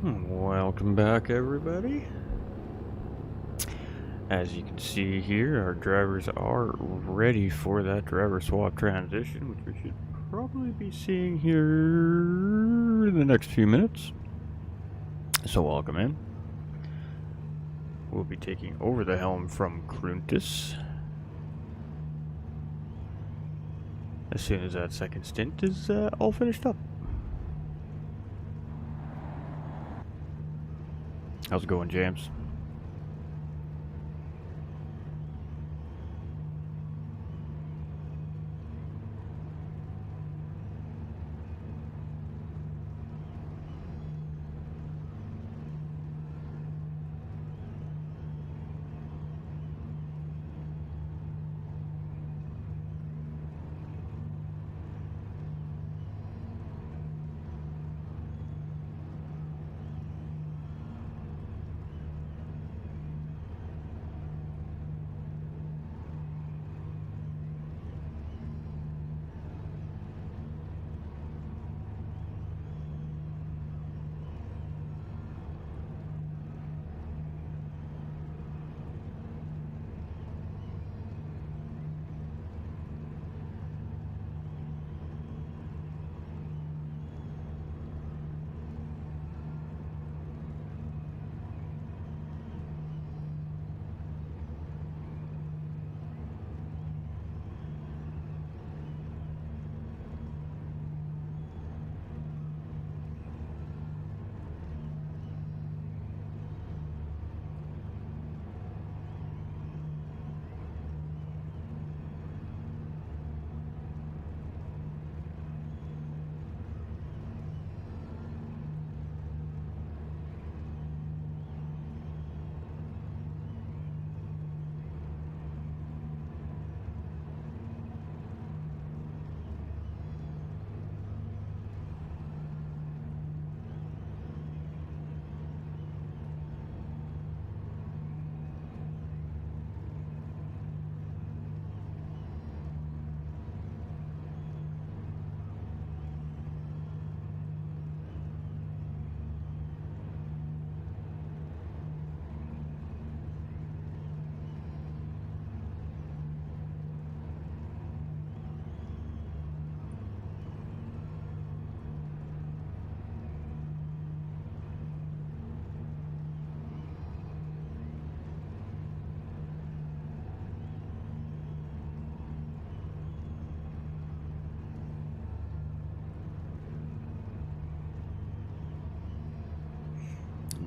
Welcome back, everybody. As you can see here, our drivers are ready for that driver swap transition, which we should probably be seeing here in the next few minutes. So welcome in. We'll be taking over the helm from Gruntis as soon as that second stint is all finished up. How's it going, James?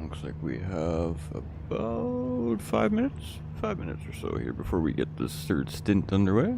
Looks like we have about 5 minutes or so here before we get this third stint underway.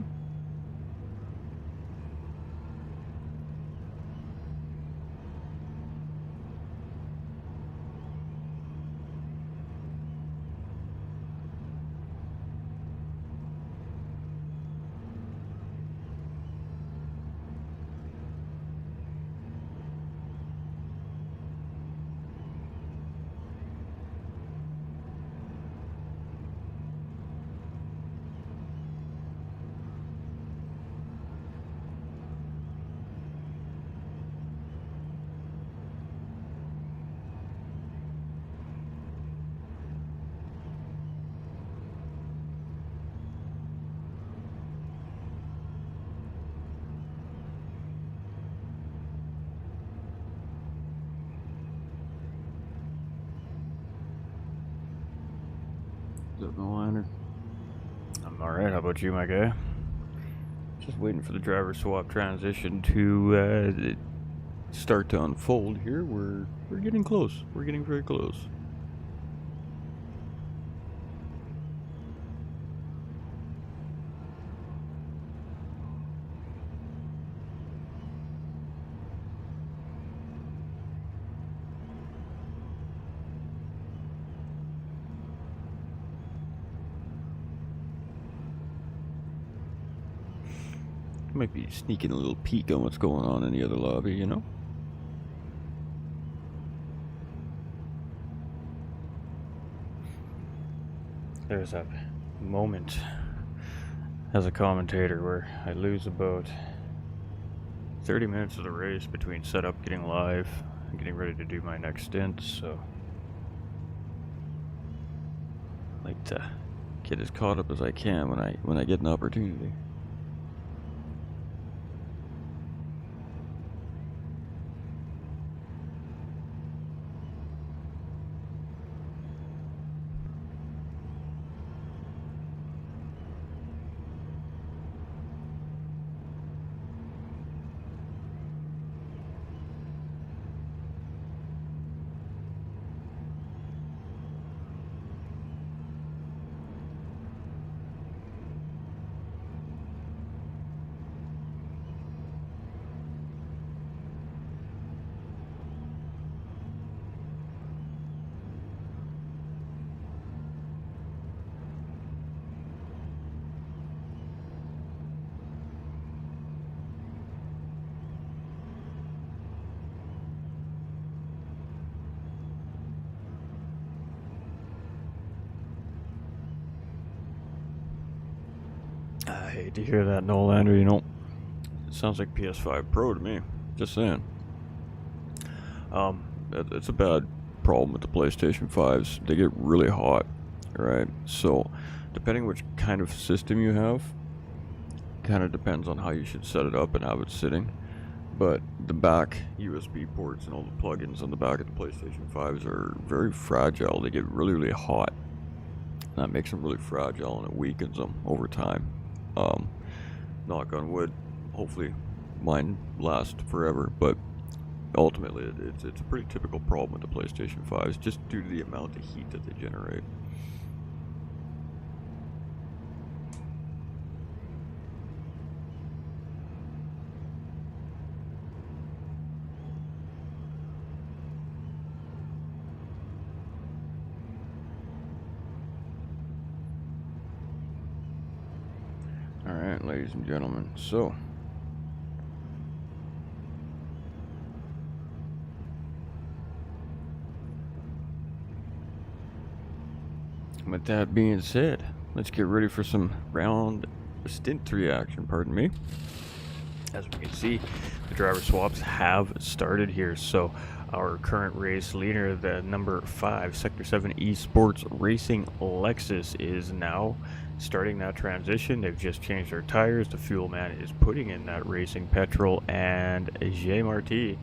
What's up, Liner? I'm alright, how about you, my guy? Just waiting for the driver swap transition to start to unfold here. We're getting close. We're getting very close. Might be sneaking a little peek on what's going on in the other lobby, you know? There's that moment as a commentator where I lose about 30 minutes of the race between setup, getting live, getting ready to do my next stint, so I like to get as caught up as I can when I get an opportunity. I hate to hear that, Nolander. You know, it sounds like PS5 Pro to me. Just saying. It's a bad problem with the PlayStation 5s. They get really hot, right? So, depending which kind of system you have, kind of depends on how you should set it up and have it sitting. But the back USB ports and all the plugins on the back of the PlayStation 5s are very fragile. They get really, really hot. That makes them really fragile and it weakens them over time. Knock on wood, hopefully mine lasts forever, but ultimately it's a pretty typical problem with the PlayStation 5s just due to the amount of heat that they generate. Alright, ladies and gentlemen, so with that being said, let's get ready for some round Stint 3 action, pardon me. As we can see, the driver swaps have started here, so our current race leader, the number 5 Sector 7 Esports Racing Lexus, is now starting that transition. They've just changed their tires. The fuel man is putting in that racing petrol, and J. Marti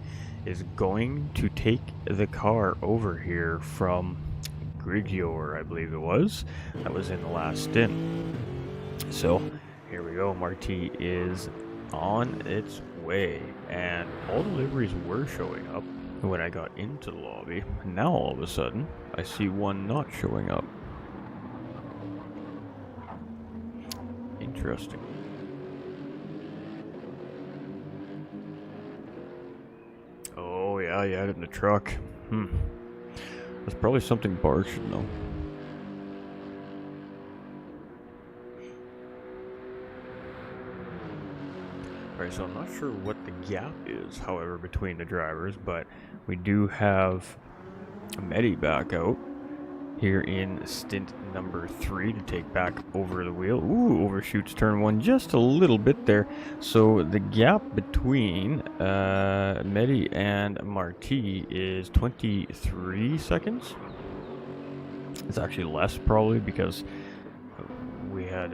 is going to take the car over here from Grigor, I believe it was. That was in the last stint. So here we go. Marti is on its way, and all the liveries were showing up when I got into the lobby. Now all of a sudden I see one not showing up. Interesting. Oh yeah, you had it in the truck. That's probably something Bart should know. Alright, so I'm not sure what the gap is, however, between the drivers, but we do have Medi back out here in stint number 3 to take back over the wheel. Ooh, overshoots turn 1 just a little bit there. So the gap between Medi and Marti is 23 seconds. It's actually less probably because we had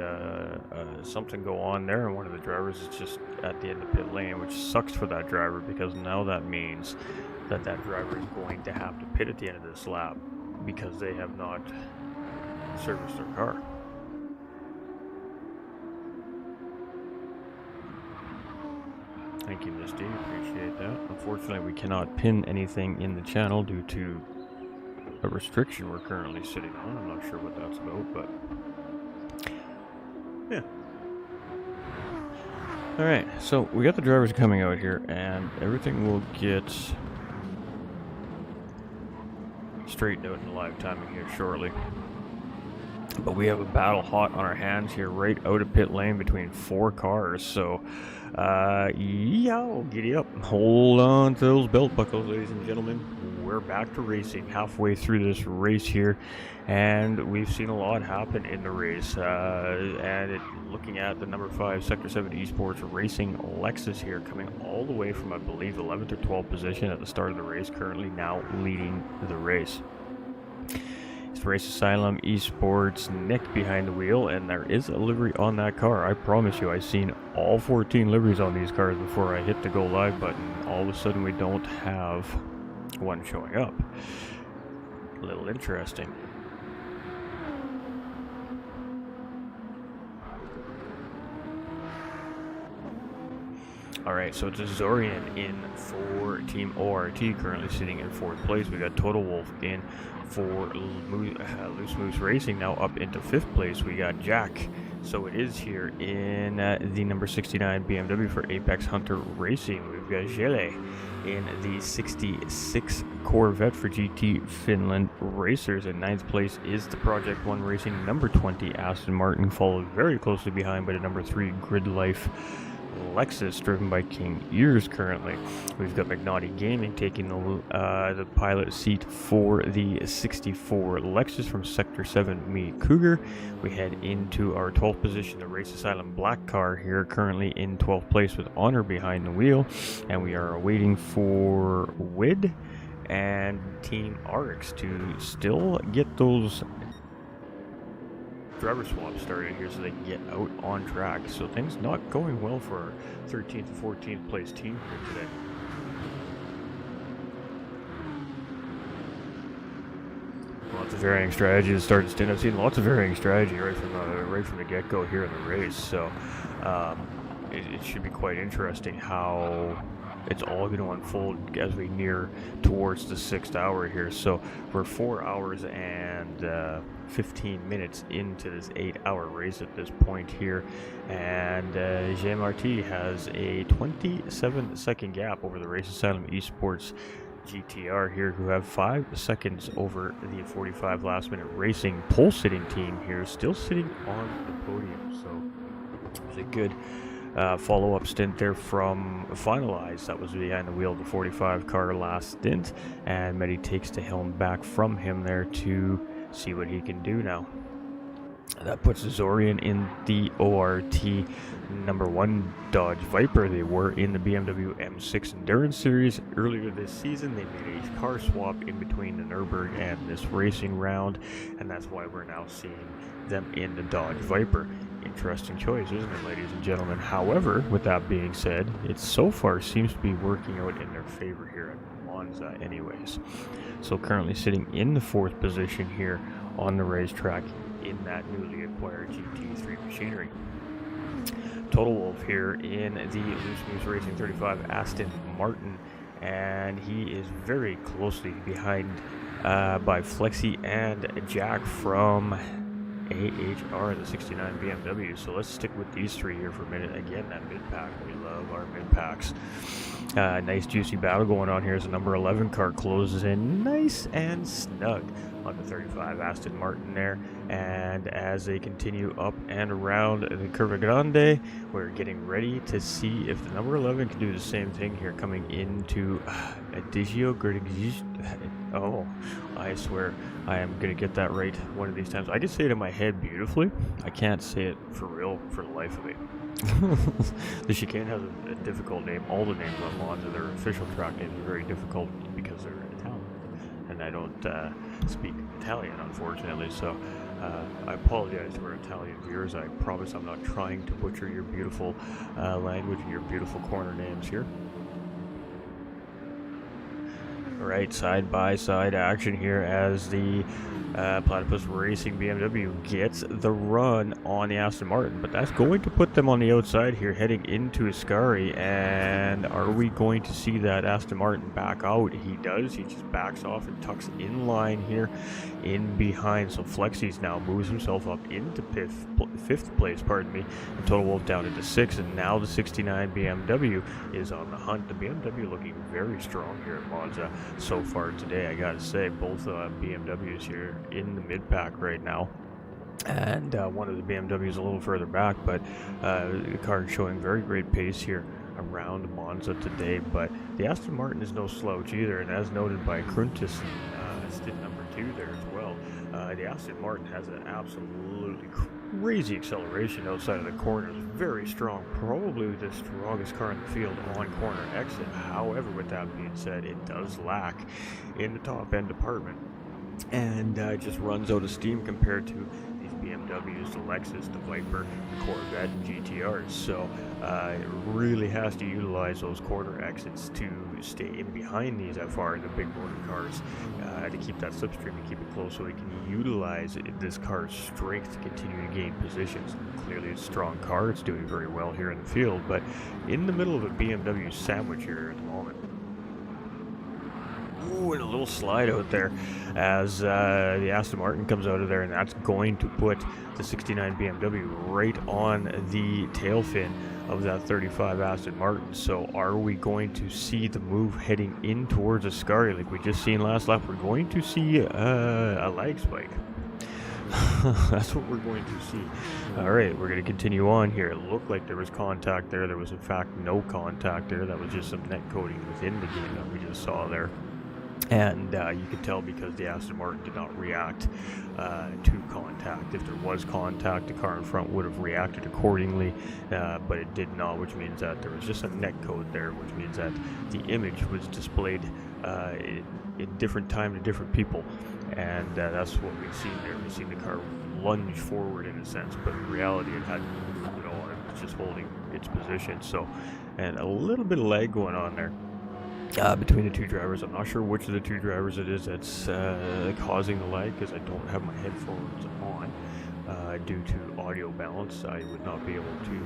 something go on there, and one of the drivers is just at the end of pit lane, which sucks for that driver because now that means that that driver is going to have to pit at the end of this lap because they have not serviced their car. Thank you, Misty. Appreciate that. Unfortunately, we cannot pin anything in the channel due to a restriction we're currently sitting on. I'm not sure what that's about, but yeah. Alright, so we got the drivers coming out here, and everything will get straightened out in the live timing here shortly. But we have a battle hot on our hands here, right out of pit lane between 4 cars. So, yeah, giddy up. Hold on to those belt buckles, ladies and gentlemen. We're we're back to racing halfway through this race here, and we've seen a lot happen in the race. Looking at the number 5 Sector 7 Esports Racing Lexus here, coming all the way from, I believe, 11th or 12th position at the start of the race, currently now leading the race. It's Race Asylum Esports Nick behind the wheel, and there is a livery on that car. I promise you, I've seen all 14 liveries on these cars before I hit the go live button. All of a sudden we don't have one showing up. A little interesting. Alright, so it's a Zorian in for Team ORT, currently sitting in 4th place. We got Total Wolf in for Loose Moose Racing, now up into 5th place. We got Jack. So it is here in the number 69 BMW for Apex Hunter Racing. We've got Gele in the 66 Corvette for GT Finland Racers. In 9th place is the Project 1 Racing number 20 Aston Martin, followed very closely behind by the number 3 Grid Life Lexus, driven by King Ears currently. We've got McNaughty Gaming taking the pilot seat for the 64 Lexus from Sector 7 Mini Cougar. We head into our 12th position, the Race Asylum Black car here, currently in 12th place with Honor behind the wheel, and we are waiting for WID and Team RX to still get those driver swap started here so they can get out on track. So things not going well for our 13th and 14th place team here today. Lots of varying strategy to start Stint. I've seen lots of varying strategy right from the get-go here in the race. So it should be quite interesting how it's all going to unfold as we near towards the 6th hour here. So we're 4 hours and 15 minutes into this 8-hour race at this point here, and GMRT has a 27-second gap over the Race Asylum Esports GTR here, who have 5 seconds over the 45 last minute racing pole sitting team here, still sitting on the podium. So it's a good follow-up stint there from Finalize. That was behind the wheel of the 45 car last stint, and Medi takes the helm back from him there to see what he can do now. That puts Zorian in the ORT number 1 Dodge Viper. They were in the BMW M6 Endurance Series earlier this season. They made a car swap in between the Nürburgring and this racing round, and that's why we're now seeing them in the Dodge Viper. Interesting choice, isn't it, ladies and gentlemen? However, with that being said, it so far seems to be working out in their favor here at Monza anyways. So currently sitting in the 4th position here on the racetrack in that newly acquired GT3 machinery. Total Wolf here in the Loose Moose Racing 35 Aston Martin, and he is very closely behind by Flexi and Jack from AHR, the 69 BMW. So let's stick with these three here for a minute. Again, that mid-pack, we love our mid-packs. Nice juicy battle going on here as the number 11 car closes in nice and snug on the 35 Aston Martin there, and as they continue up and around the Curva Grande, we're getting ready to see if the number 11 can do the same thing here, coming into Adigio. Oh, I swear I am gonna get that right one of these times. I can say it in my head beautifully, I can't say it for real for the life of me. The chicane has a difficult name. All the names on Monza, their official track names are very difficult because they're Italian, and I don't speak Italian, unfortunately, so I apologize to our Italian viewers. I promise I'm not trying to butcher your beautiful language and your beautiful corner names here. Alright, side by side action here as the Platypus Racing BMW gets the run on the Aston Martin, but that's going to put them on the outside here heading into Ascari. And are we going to see that Aston Martin back out? He does. He just backs off and tucks in line here in behind. So Flexi's now moves himself up into fifth place, pardon me, and Total Wolf down into 6th, and now the 69 BMW is on the hunt. The BMW looking very strong here at Monza so far today, I gotta say. Both BMWs here in the mid-pack right now, and one of the BMWs a little further back, but the car showing very great pace here around Monza today. But The Aston Martin is no slouch either, and as noted by Kruntis in stint number 2 there as well, the Aston Martin has an absolutely crazy acceleration outside of the corners, very strong, probably the strongest car in the field on corner exit. However, with that being said, it does lack in the top end department, and just runs out of steam compared to these BMWs, the Lexus, the Viper, the Corvette, and GTRs. So it really has to utilize those corner exits to stay in behind these FR, the big motor cars, to keep that slipstream and keep it close, so it can utilize this car's strength to continue to gain positions. Clearly it's a strong car, it's doing very well here in the field, but in the middle of a BMW sandwich here at the moment. Ooh, and a little slide out there as the Aston Martin comes out of there, and that's going to put the 69 BMW right on the tail fin of that 35 Aston Martin. So are we going to see the move heading in towards Ascari like we just seen last lap? We're going to see a lag spike. That's what we're going to see. Alright, we're going to continue on here. It looked like there was contact there. There was in fact no contact there. That was just some net coating within the game that we just saw there. And you could tell because the Aston Martin did not react to contact. If there was contact, the car in front would have reacted accordingly, but it did not, which means that there was just a net code there, which means that the image was displayed in different time to different people, and that's what we've seen there. We've seen the car lunge forward in a sense, but in reality it hadn't moved at all. It was just holding its position. So, and a little bit of lag going on there between the two drivers. I'm not sure which of the two drivers it is that's causing the lag, because I don't have my headphones on. Due to audio balance, I would not be able to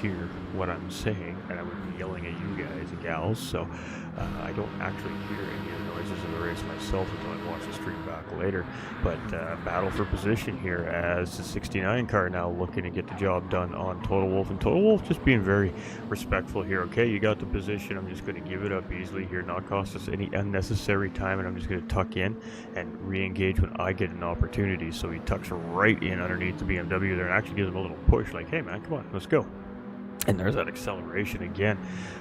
hear what I'm saying, and I would be yelling at you guys and gals, so I don't actually hear any of the noises of the race myself until I watch the stream back later. But battle for position here as the 69 car now looking to get the job done on Total Wolf, and Total Wolf just being very respectful here. Okay, you got the position, I'm just going to give it up easily here, not cost us any unnecessary time, and I'm just going to tuck in and re-engage when I get an opportunity. So he tucks right in underneath the BMW there and actually gives him a little push, like, hey man, come on, let's go. And there's that acceleration again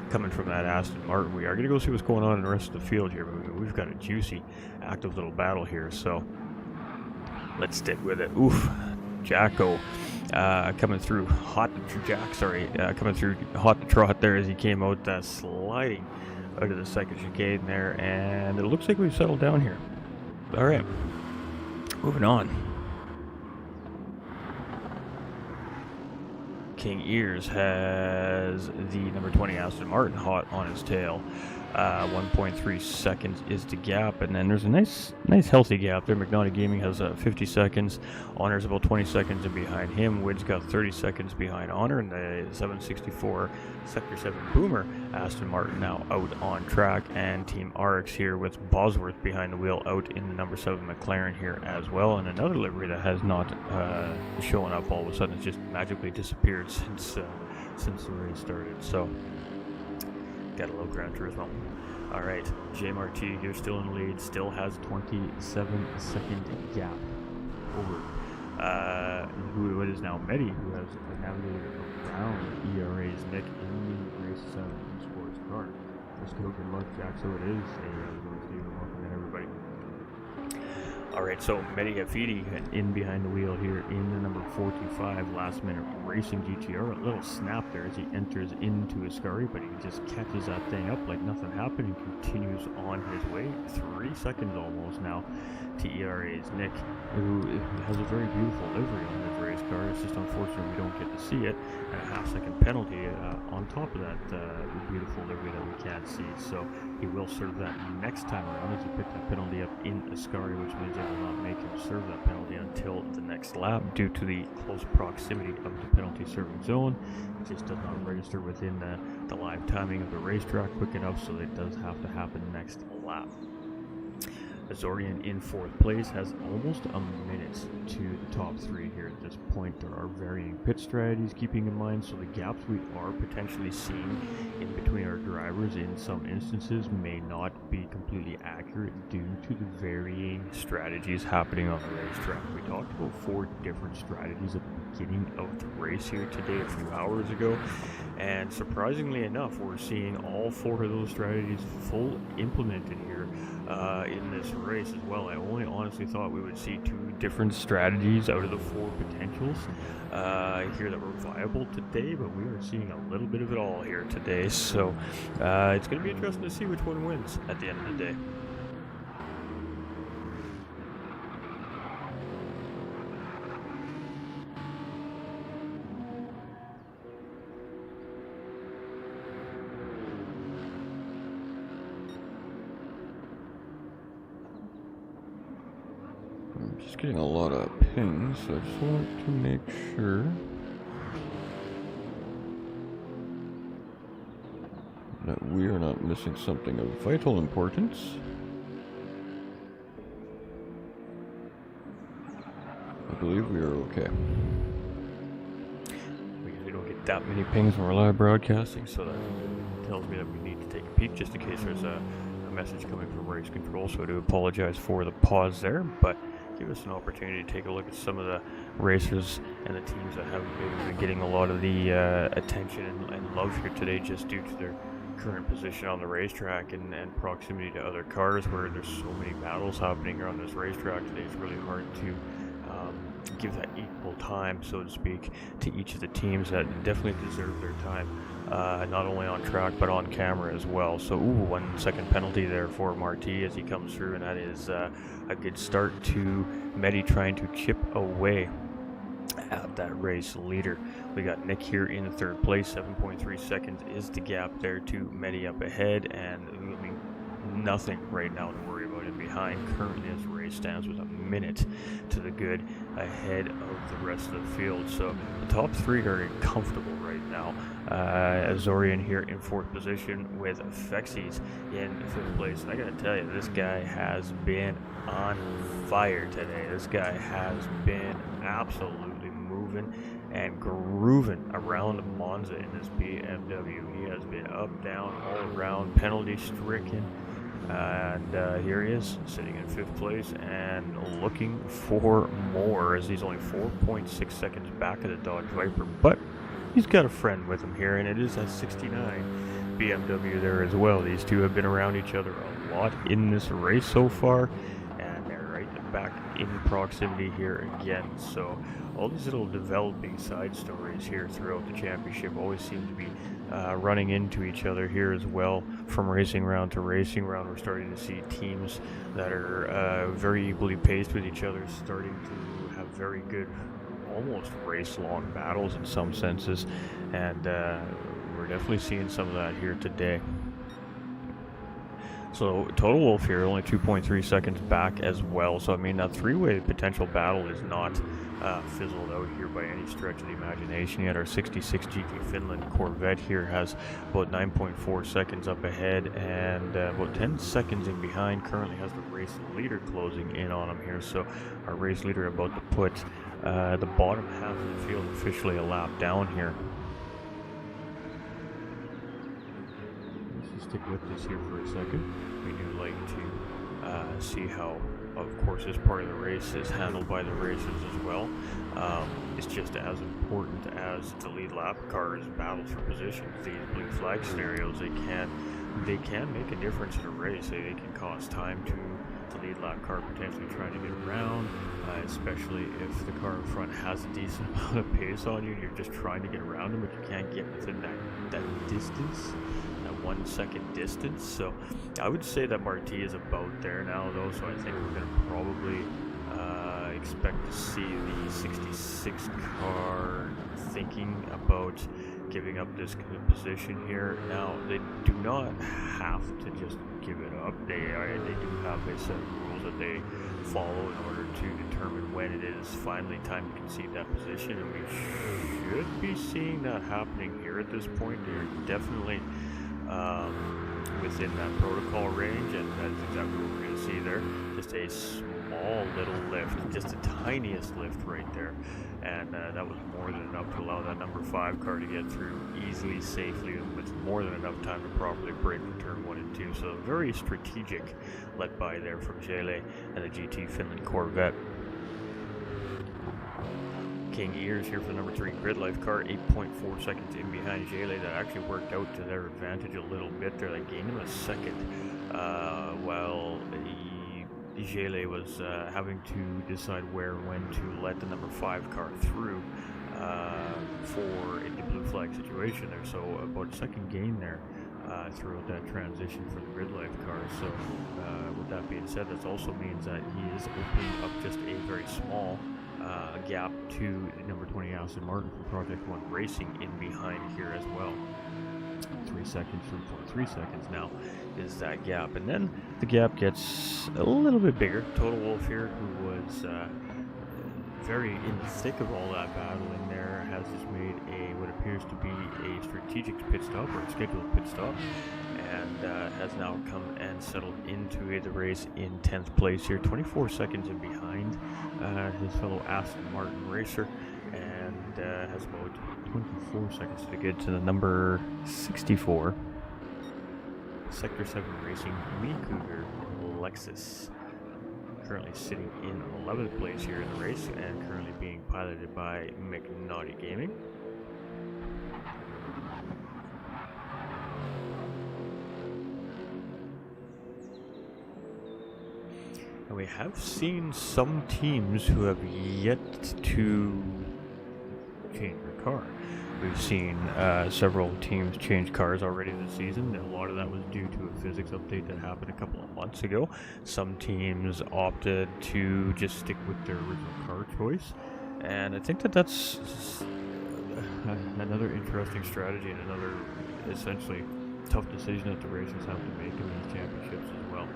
coming from that Aston Martin. We are going to go see what's going on in the rest of the field here, but we've got a juicy, active little battle here, so let's stick with it. Oof, Jacko coming through hot to trot there as he came out sliding out of the second chicane there, and it looks like we've settled down here. All right, moving on. King Ears has the number 20 Aston Martin hot on his tail. 1.3 seconds is the gap, and then there's a nice healthy gap there. McNaughty Gaming has 50 seconds. Honor's about 20 seconds in behind him. Wid's got 30 seconds behind Honor, and the 764 Sector 7 Boomer Aston Martin now out on track, and Team RX here with Bosworth behind the wheel out in the number 7 McLaren here as well, and another livery that has not shown up all of a sudden. It's just magically disappeared since the race started. So got a low Gran Turismo. All right, J Marti here still in the lead, still has 27-second gap over who it is now Medi, who has navigated around ERA's Nick in the race 7 sports car. Let's go, good luck, Jack. So it is welcome in, everybody. All right, so Mehdi Hafidi in behind the wheel here in the number 45 last minute racing GTR. A little snap there as he enters into Ascari, but he just catches that thing up like nothing happened and continues on his way. 3 seconds almost now to ERA's Nick, who has a very beautiful livery on his race car. It's just unfortunate we don't get to see it, and a half-second penalty on top of that beautiful livery that we can't see. So he will serve that next time around as he picked that penalty up in Ascari, which means they will not make him serve that penalty until the next lap due to the close proximity of the penalty serving zone. It just does not register within the live timing of the racetrack quick enough, so it does have to happen next lap. Azorian in 4th place has almost a minute to the top 3 here at this point. There are varying pit strategies keeping in mind, so the gaps we are potentially seeing in between our drivers in some instances may not be completely accurate due to the varying strategies happening on the racetrack. We talked about 4 different strategies at the beginning of the race here today a few hours ago, and surprisingly enough, we're seeing all 4 of those strategies full implemented here in this race as well. I only honestly thought we would see 2 different strategies out of the 4 potentials here that were viable today, but we are seeing a little bit of it all here today, so it's going to be interesting to see which one wins at the end of the day. I'm just getting a lot of pings, so I just want to make sure that we are not missing something of vital importance. I believe we are okay. We usually don't get that many pings when we're live broadcasting, so that tells me that we need to take a peek just in case there's a message coming from race control, so I do apologize for the pause there, but give us an opportunity to take a look at some of the racers and the teams that have been getting a lot of the attention and love here today just due to their current position on the racetrack and proximity to other cars, where there's so many battles happening here on this racetrack today. It's really hard to give that equal time, so to speak, to each of the teams that definitely deserve their time, not only on track but on camera as well. So 1 second penalty there for Marti as he comes through, and that is a good start to Medi trying to chip away at that race leader. We got Nick here in 3rd place. 7.3 seconds is the gap there to Medi up ahead, and I mean, nothing right now to worry about in behind. Currently as the race stands with a minute to the good ahead of the rest of the field, so the top 3 are comfortable right now. Azorian here in 4th position with Fexes in 5th place. I gotta tell you, this guy has been on fire today. This guy has been absolutely moving and grooving around Monza in this BMW. He has been up, down, all around, penalty stricken. And here he is, sitting in 5th place and looking for more, as he's only 4.6 seconds back of the Dodge Viper. But he's got a friend with him here, and it is a 69 BMW there as well. These two have been around each other a lot in this race so far, and they're right back in proximity here again. So all these little developing side stories here throughout the championship always seem to be running into each other here as well. From racing round to racing round, we're starting to see teams that are very equally paced with each other starting to have very good, almost race-long battles in some senses, and we're definitely seeing some of that here today. So Total Wolf here, only 2.3 seconds back as well. So I mean, that 3-way potential battle is not fizzled out here by any stretch of the imagination yet. Our 66 GT Finland Corvette here has about 9.4 seconds up ahead, and about 10 seconds in behind. Currently has the race leader closing in on him here. So our race leader about to put the bottom half of the field officially a lap down here. Stick with this here for a second. We do like to see how, of course, this part of the race is handled by the racers as well. It's just as important as the lead lap cars battle for positions. These blue flag scenarios, they can make a difference in a race. They can cost time to the lead lap car potentially trying to get around, especially if the car in front has a decent amount of pace on you and you're just trying to get around them, but you can't get within that distance. 1 second distance. So I would say that Marti is about there now though, so I think we're going to probably expect to see the 66 car thinking about giving up this position here. Now they do not have to just give it up. They do have a set of rules that they follow in order to determine when it is finally time to concede that position, and we should be seeing that happening here at this point. They're definitely within that protocol range, and that's exactly what we're going to see there. Just a small little lift, just the tiniest lift right there. And that was more than enough to allow that number 5 car to get through easily, safely, with more than enough time to properly brake for turn 1 and 2. So very strategic let by there from Jelle and the GT Finland Corvette. King Ears here for the number 3 Grid Life car, 8.4 seconds in behind Jelle. That actually worked out to their advantage a little bit there. They gained him a second while Jelle was having to decide where and when to let the number 5 car through for a blue flag situation there. So about a second gain there throughout that transition for the Grid Life car. So with that being said, that also means that he is opening up just a very small gap to number 20 Aston Martin from Project 1 Racing in behind here as well. 3 seconds, 3.3 seconds now is that gap, and then the gap gets a little bit bigger. Total Wolf here, who was very in the thick of all that battle in there, has just made what appears to be a strategic pit stop, or a scheduled pit stop, and has now come and settled into the race in 10th place here, 24 seconds in behind his fellow Aston Martin racer, and has about 24 seconds to get to the number 64 Sector 7 Racing Mini Cougar Lexus, currently sitting in 11th place here in the race and currently being piloted by McNaughty Gaming. And we have seen some teams who have yet to change their car. We've seen several teams change cars already this season. A lot of that was due to a physics update that happened a couple of months ago. Some teams opted to just stick with their original car choice. And I think that that's another interesting strategy and another essentially tough decision that the racers have to make in these championships as well.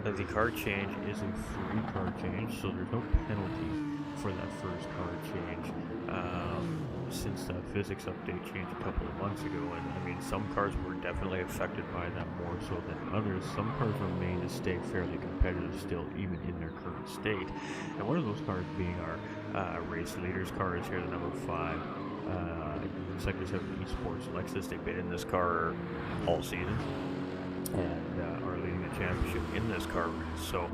The car change is a free car change, so there's no penalty for that first car change since that physics update changed a couple of months ago. And I mean, some cars were definitely affected by that more so than others. Some cars remain to stay fairly competitive still, even in their current state. And one of those cars being our race leaders cars here, the number 5 Sector 7 Esports Lexus. They've been in this car all season and are leading the championship in this car race. So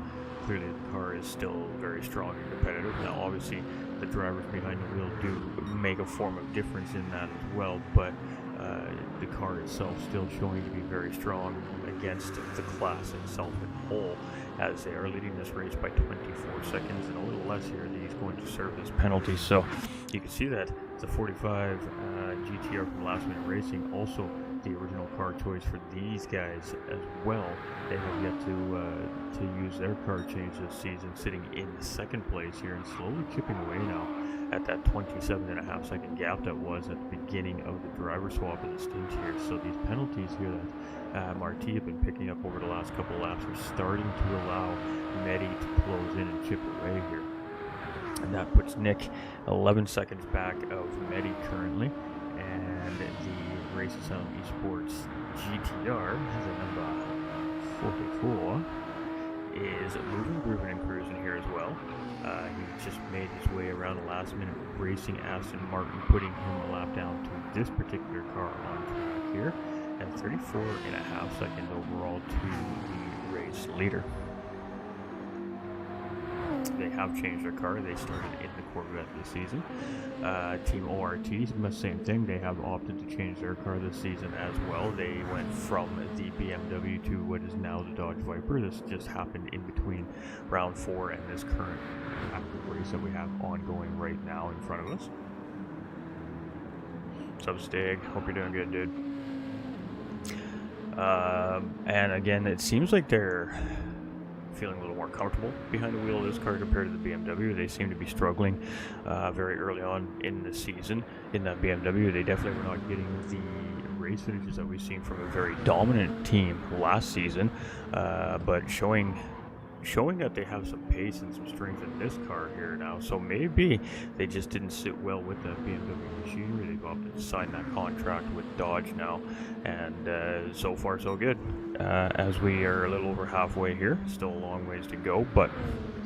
clearly the car is still very strong and competitive. Now obviously the drivers behind the wheel do make a form of difference in that as well, but the car itself still showing to be very strong against the class itself in whole, as they are leading this race by 24 seconds and a little less here that he's going to serve this penalty. So you can see that the 45 GTR from Last Minute Racing, also the original car choice for these guys as well. They have yet to use their car change this season, sitting in second place here and slowly chipping away now at that 27.5 second gap that was at the beginning of the driver swap of the stint here. So these penalties here that Marti have been picking up over the last couple of laps are starting to allow Medi to close in and chip away here. And that puts Nick 11 seconds back of Medi currently, and the Races Sound Esports GTR, the number 44, is moving, grooving, and cruising here as well. He just made his way around the last minute racing Aston Martin, putting him a lap down to this particular car on track here, and 34.5 seconds overall to the race leader. They have changed their car. They started in the Corvette this season. Team ORT, the same thing. They have opted to change their car this season as well. They went from the BMW to what is now the Dodge Viper. This just happened in between round 4 and this current active race that we have ongoing right now in front of us. What's up, Stig? Hope you're doing good, dude. And again, it seems like they're feeling a little more comfortable behind the wheel of this car compared to the BMW. They seem to be struggling very early on in the season in that BMW. They definitely were not getting the race finishes that we've seen from a very dominant team last season, but showing showing that they have some pace and some strength in this car here now. So maybe they just didn't sit well with the BMW machinery. They've opted to sign that contract with Dodge now, and so far so good. As we are a little over halfway here, still a long ways to go, but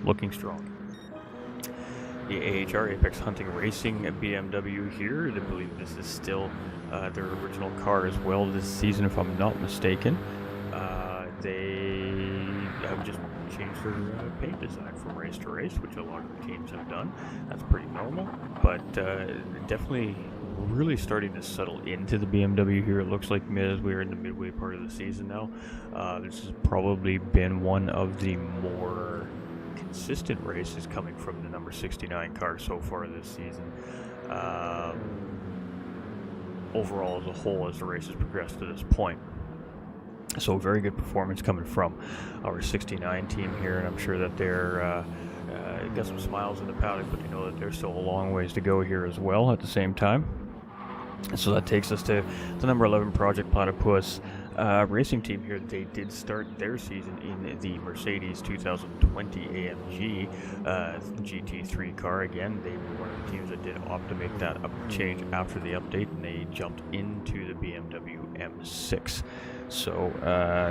looking strong. The AHR Apex Hunting Racing BMW here. I believe this is still their original car as well this season, if I'm not mistaken. They have just changed their paint design from race to race, which a lot of the teams have done. That's pretty normal, but definitely really starting to settle into the BMW here. It looks like as we're in the midway part of the season now. This has probably been one of the more consistent races coming from the number 69 car so far this season. Overall as a whole, as the race has progressed to this point. So very good performance coming from our 69 team here, and I'm sure that they're got some smiles in the paddock, but they know that there's still a long ways to go here as well at the same time. So that takes us to the number 11 Project Platypus racing team here. They did start their season in the Mercedes 2020 AMG GT3 car. Again, they were one of the teams that did opt to make that change after the update, and they jumped into the BMW M6. So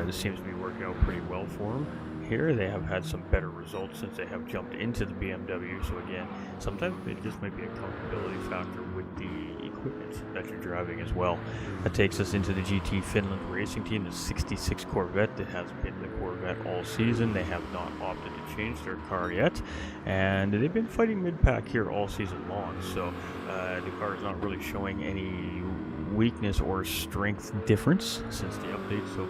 this seems to be working out pretty well for them. Here they have had some better results since they have jumped into the BMW. So again, sometimes it just might be a comfortability factor with the equipment that you're driving as well. That takes us into the GT Finland racing team, the 66 Corvette that has been the Corvette all season. They have not opted to change their car yet, and they've been fighting mid-pack here all season long. So the car is not really showing any weakness or strength difference since the update. So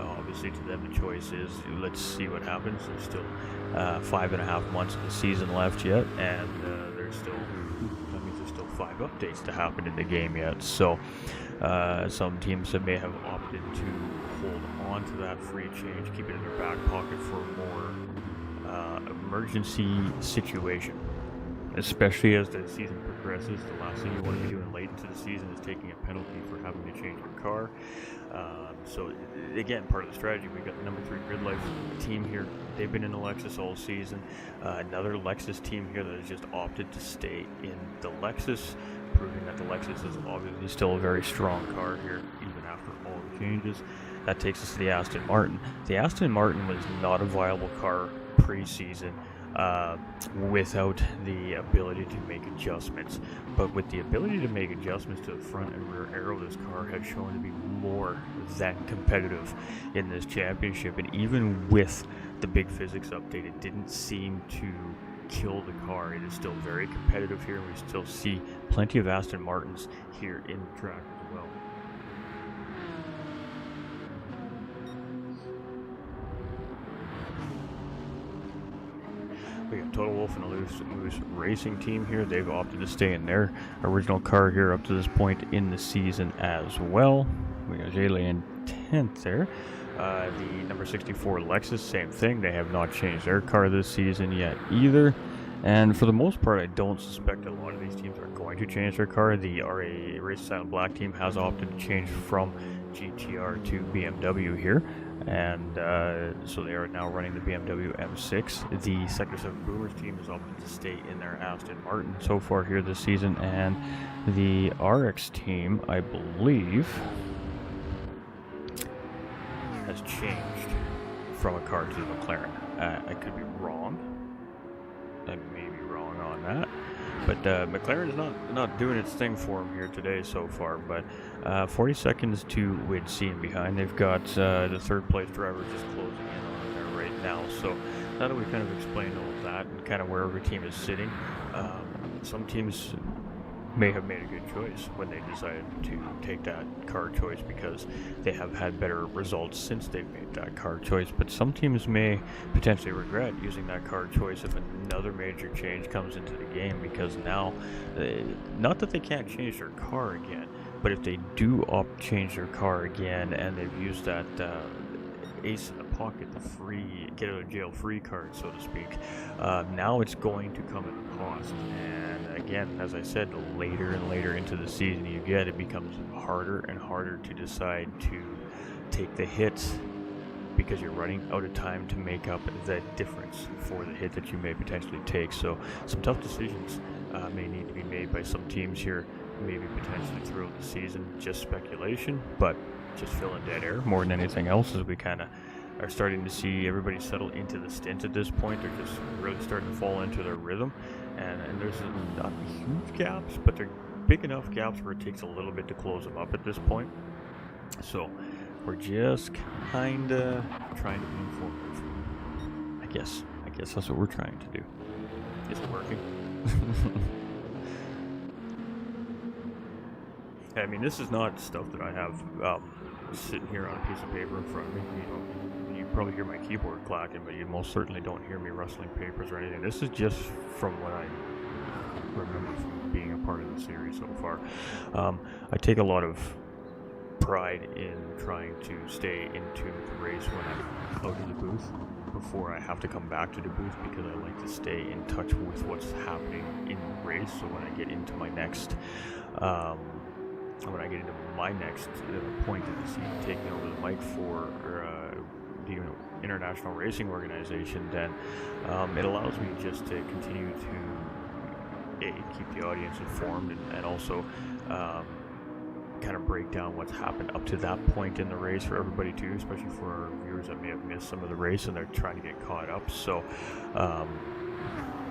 obviously to them the choice is, let's see what happens. There's still 5.5 months of the season left yet, and that means there's still 5 updates to happen in the game yet. So some teams that may have opted to hold on to that free change, keep it in their back pocket for a more emergency situation, especially as the season progresses. The last thing you want to be doing late into the season is taking a penalty for having to change your car. So again, part of the strategy, we got the number 3 Grid Life team here. They've been in the Lexus all season. Another Lexus team here that has just opted to stay in the Lexus, proving that the Lexus is obviously still a very strong car here, even after all the changes. That takes us to the Aston Martin. The Aston Martin was not a viable car pre-season without the ability to make adjustments. But with the ability to make adjustments to the front and rear aero, this car has shown to be more than competitive in this championship. And even with the big physics update, it didn't seem to kill the car. It is still very competitive here. We still see plenty of Aston Martins here in the track as well. We got Total Wolf and a Loose racing team here. They've opted to stay in their original car here up to this point in the season as well. We got Jaylee in 10th there. The number 64 Lexus, same thing. They have not changed their car this season yet either. And for the most part, I don't suspect a lot of these teams are going to change their car. The RA Race Silent Black team has opted to change from GTR to BMW here. And so they are now running the BMW M6. The Sector 7 Boomers team has opted to stay in their Aston Martin so far here this season. And the RX team, I believe, has changed from a car to the McLaren. I could be wrong. I may be wrong on that. But McLaren's not doing its thing for him here today so far. But 40 seconds to win C and behind. They've got the third place driver just closing in on there right now. So now that we kind of explained all of that and kind of where every team is sitting, some teams may have made a good choice when they decided to take that car choice because they have had better results since they've made that car choice. But some teams may potentially regret using that car choice if another major change comes into the game, because now, not that they can't change their car again, but if they do opt to change their car again and they've used that ace in the pocket, the free get out of jail free card, so to speak, now it's going to come at a cost. And again, as I said, the later and later into the season you get, it becomes harder and harder to decide to take the hit because you're running out of time to make up the difference for the hit that you may potentially take. So some tough decisions may need to be made by some teams here, maybe potentially throughout the season. Just speculation, but just filling dead air more than anything else, as we kind of are starting to see everybody settle into the stint at this point. They're just really starting to fall into their rhythm, and there's not huge gaps, but they're big enough gaps where it takes a little bit to close them up at this point. So we're just kind of trying to be informative. I guess that's what we're trying to do. Is it working? I mean, this is not stuff that I have sitting here on a piece of paper in front of me. You probably hear my keyboard clacking, but you most certainly don't hear me rustling papers or anything. This is just from what I remember from being a part of the series so far. I take a lot of pride in trying to stay in tune with the race when I'm out of the booth before I have to come back to the booth, because I like to stay in touch with what's happening in the race. So when I get into my next point in the season, taking over the mic for the International Racing Organization, then it allows me just to continue to keep the audience informed, and also kind of break down what's happened up to that point in the race for everybody too, especially for our viewers that may have missed some of the race and they're trying to get caught up. So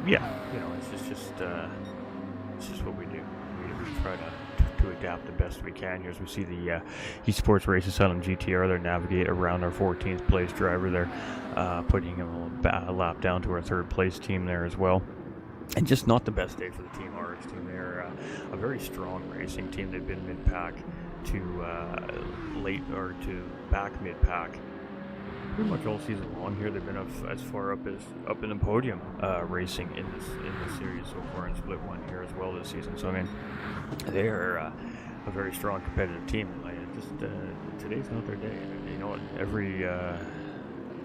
it's just what we do. We try to adapt the best we can here. As we see the esports races out on GTR, they navigate around our 14th place driver there, putting him a lap down to our 3rd place team there as well. And just not the best day for the Team RX team. They're a very strong racing team. They've been mid-pack to back mid-pack pretty much all season long here. They've been as far up in the podium racing in this series so far, and split one here as well this season. So I mean, they are a very strong competitive team. Today's not their day. You know, every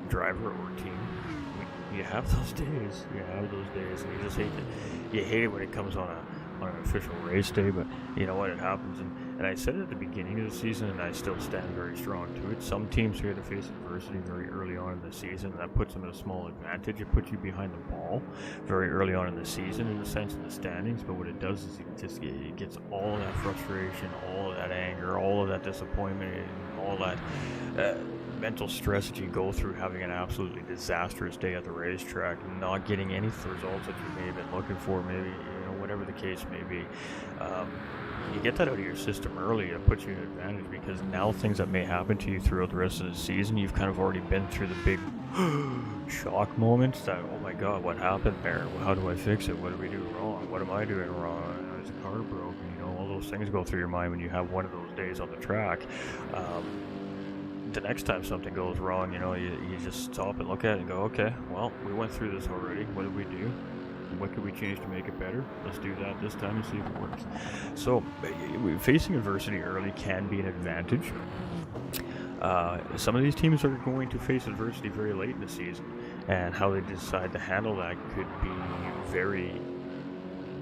driver or team, you have those days. And you just hate it when it comes on an official race day. But you know what, it happens. And I said it at the beginning of the season, and I still stand very strong to it. Some teams here to face adversity very early on in the season, and that puts them at a small advantage. It puts you behind the ball very early on in the season, in a sense, in the standings. But what it does is it gets all of that frustration, all of that anger, all of that disappointment, and all that mental stress that you go through having an absolutely disastrous day at the racetrack, not getting any results that you may have been looking for, maybe, whatever the case may be. You get that out of your system early, it puts you in an advantage, because now things that may happen to you throughout the rest of the season, you've kind of already been through the big shock moments that, oh my god, what happened there? How do I fix it? What did we do wrong? What am I doing wrong? Is the car broken? All those things go through your mind when you have one of those days on the track. The next time something goes wrong, you just stop and look at it and go, okay, well, we went through this already. What did we do? What could we change to make it better? Let's do that this time and see if it works. So, facing adversity early can be an advantage. Some of these teams are going to face adversity very late in the season, and how they decide to handle that could be very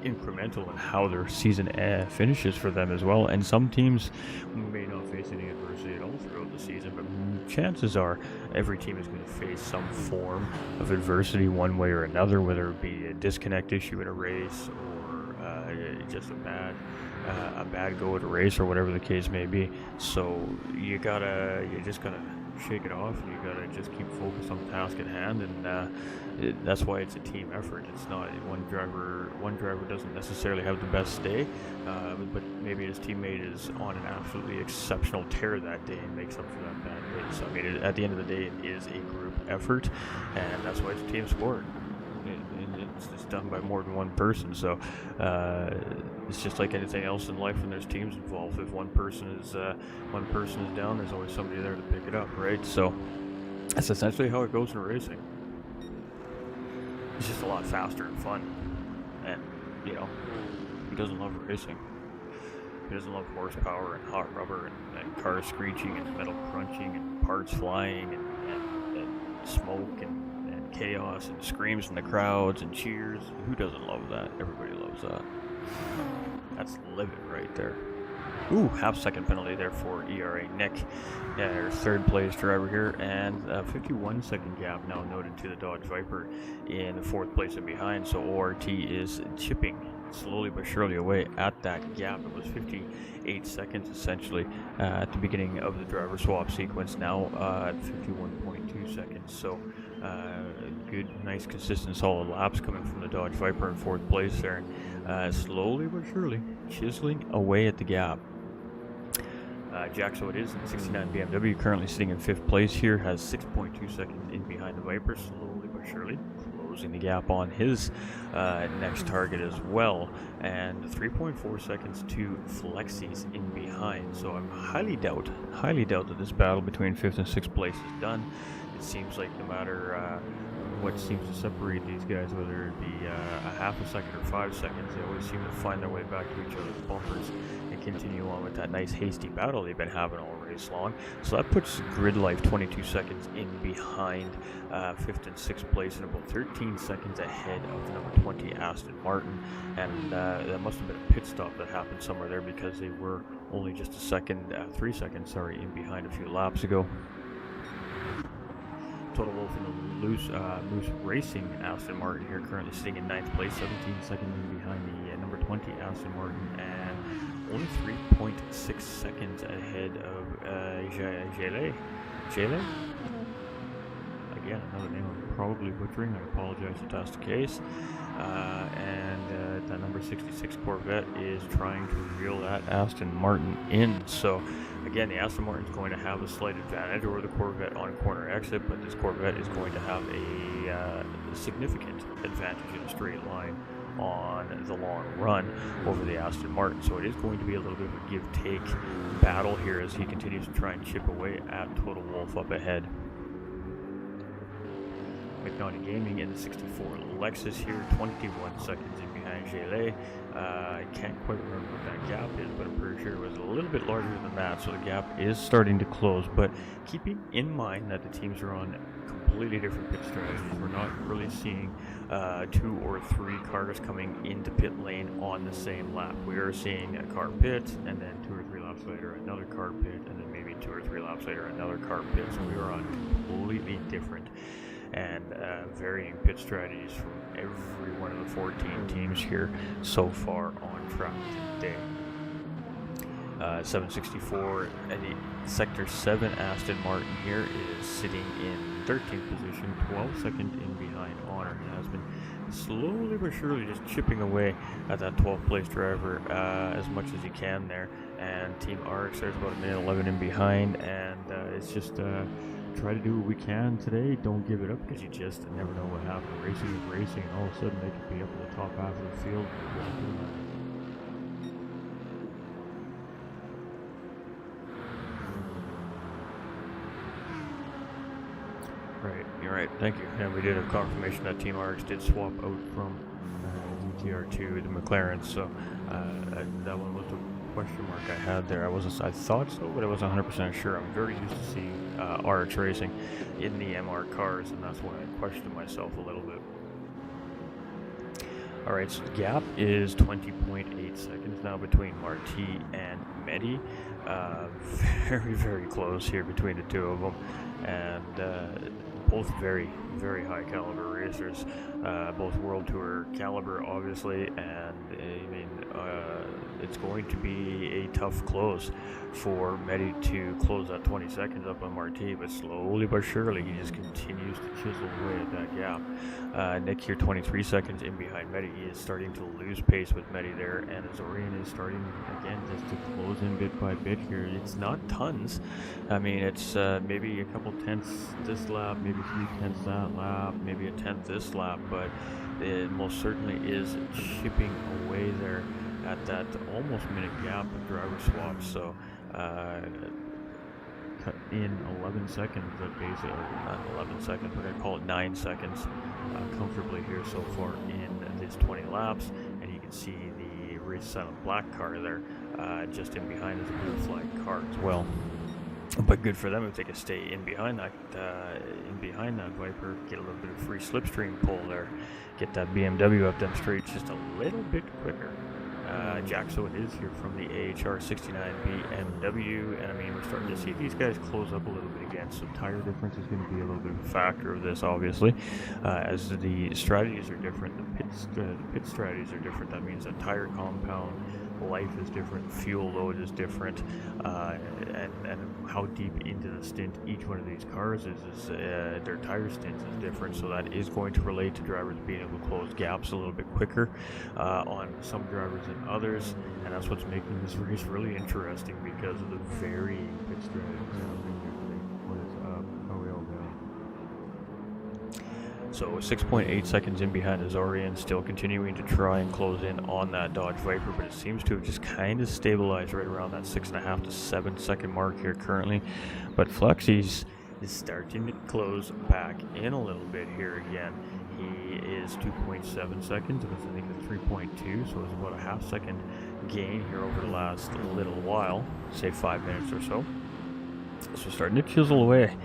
incremental in how their season finishes for them as well. And some teams may not face any adversity at all throughout the season, but chances are every team is going to face some form of adversity one way or another, whether it be a disconnect issue in a race, or just a bad go at a race, or whatever the case may be. So you just gotta shake it off, and you gotta just keep focused on the task at hand, and that's why it's a team effort. It's not one driver doesn't necessarily have the best day, but maybe his teammate is on an absolutely exceptional tear that day and makes up for that bad day. So I mean, at the end of the day, it is a group effort, and that's why it's a team sport. It's done by more than one person. So it's just like anything else in life when there's teams involved. If one person is down, there's always somebody there to pick it up, right? So that's essentially how it goes in racing. It's just a lot faster and fun. And who doesn't love racing? Who doesn't love horsepower and hot rubber and cars screeching and metal crunching and parts flying and smoke and chaos and screams in the crowds and cheers? Who doesn't love that? Everybody loves that. That's living right there. Ooh, half-second penalty there for ERA Nick, our third-place driver here, and a 51-second gap now noted to the Dodge Viper in the fourth place and behind. So ORT is chipping slowly but surely away at that gap. It was 58 seconds essentially at the beginning of the driver swap sequence. Now at 51.2 seconds. So good, nice, consistent, solid laps coming from the Dodge Viper in fourth place there. Slowly but surely chiseling away at the gap. Jack, so it is in 69 BMW, currently sitting in fifth place here, has 6.2 seconds in behind the Viper, slowly but surely closing the gap on his next target as well, and 3.4 seconds to Flexi's in behind. So I'm highly doubt that this battle between fifth and sixth place is done. It seems like no matter what seems to separate these guys, whether it be a half a second or 5 seconds, they always seem to find their way back to each other's bumpers and continue on with that nice hasty battle they've been having all race long. So that puts Grid Life 22 seconds in behind fifth and sixth place and about 13 seconds ahead of the number 20 Aston Martin. And that must have been a pit stop that happened somewhere there, because they were only just 3 seconds in behind a few laps ago. Total Wolf in the Loose Racing Aston Martin here, currently sitting in 9th place, 17 seconds in behind the number 20 Aston Martin, and only 3.6 seconds ahead of Gele. Again, another name I'm probably butchering. I apologize if that's the case. And that number 66 Corvette is trying to reel that Aston Martin in. So again, the Aston Martin is going to have a slight advantage over the Corvette on corner exit, but this Corvette is going to have a significant advantage in a straight line on the long run over the Aston Martin. So it is going to be a little bit of a give-take battle here as he continues to try and chip away at Total Wolf up ahead. McNaughty Gaming in the 64 Lexus here, 21 seconds in behind Gele. I can't quite remember what that gap is, but I'm pretty sure it was a little bit larger than that, so the gap is starting to close. But keeping in mind that the teams are on completely different pit strategies, we're not really seeing 2 or 3 cars coming into pit lane on the same lap. We are seeing a car pit, and then 2 or 3 laps later another car pit, and then maybe 2 or 3 laps later another car pit. So we are on completely different and varying pit strategies from every one of the 14 teams here so far on track today. 764 at the Sector 7 Aston Martin here is sitting in 13th position, 12 seconds in behind Honor. He has been slowly but surely just chipping away at that 12th place driver as much as he can there. And Team RX, there's about a minute 11 in behind, and it's just try to do what we can today. Don't give it up, because you just never know what happens. Racing is racing, and all of a sudden they could be up in the top half of the field. Right, you're right. Thank you. And we did have confirmation that Team RX did swap out from GTR to the McLaren, so that one was the question mark I had there. I thought so, but I wasn't 100% sure. I'm very used to seeing RX racing in the MR cars, and that's why I questioned myself a little bit. Alright, so the gap is 20.8 seconds now between Marti and Medi. Very, very close here between the two of them, and both very, very high caliber racers, both World Tour caliber, obviously, and I mean, it's going to be a tough close for Medi to close that 20 seconds up on Marti, but slowly but surely he just continues to chisel away at that gap. Nick here 23 seconds in behind Medi. He is starting to lose pace with Medi there, and Azorian is starting again just to close in bit by bit here. It's not tons. I mean, it's maybe a couple tenths this lap, maybe 3 tenths that lap, maybe a tenth this lap, but it most certainly is chipping away there at that almost minute gap of driver swaps. So cut in 11 seconds, that basically, not 11 seconds, we're going to call it 9 seconds comfortably here so far in this 20 laps. And you can see the race silent black car there, just in behind is a blue flag car as well. But good for them if they can stay in behind that Viper, get a little bit of free slipstream pull there, get that BMW up them straights just a little bit quicker. Jackso it is here from the AHR 69 BMW, and I mean we're starting to see these guys close up a little bit again, so tire difference is going to be a little bit of a factor of this, obviously, as the strategies are different, the pit strategies are different. That means that tire compound life is different, fuel load is different, and how deep into the stint each one of these cars is their tire stints is different, so that is going to relate to drivers being able to close gaps a little bit quicker on some drivers than others, and that's what's making this race really interesting because of the varying pit strategies. What is up? How are we all doing? So 6.8 seconds in behind Azorian, still continuing to try and close in on that Dodge Viper, but it seems to have just kind of stabilized right around that 6.5 to 7 second mark here currently. But Flexi's is starting to close back in a little bit here again. He is 2.7 seconds, and I think it's 3.2, so it's about a half second gain here over the last little while, say 5 minutes or so. So starting to chisel away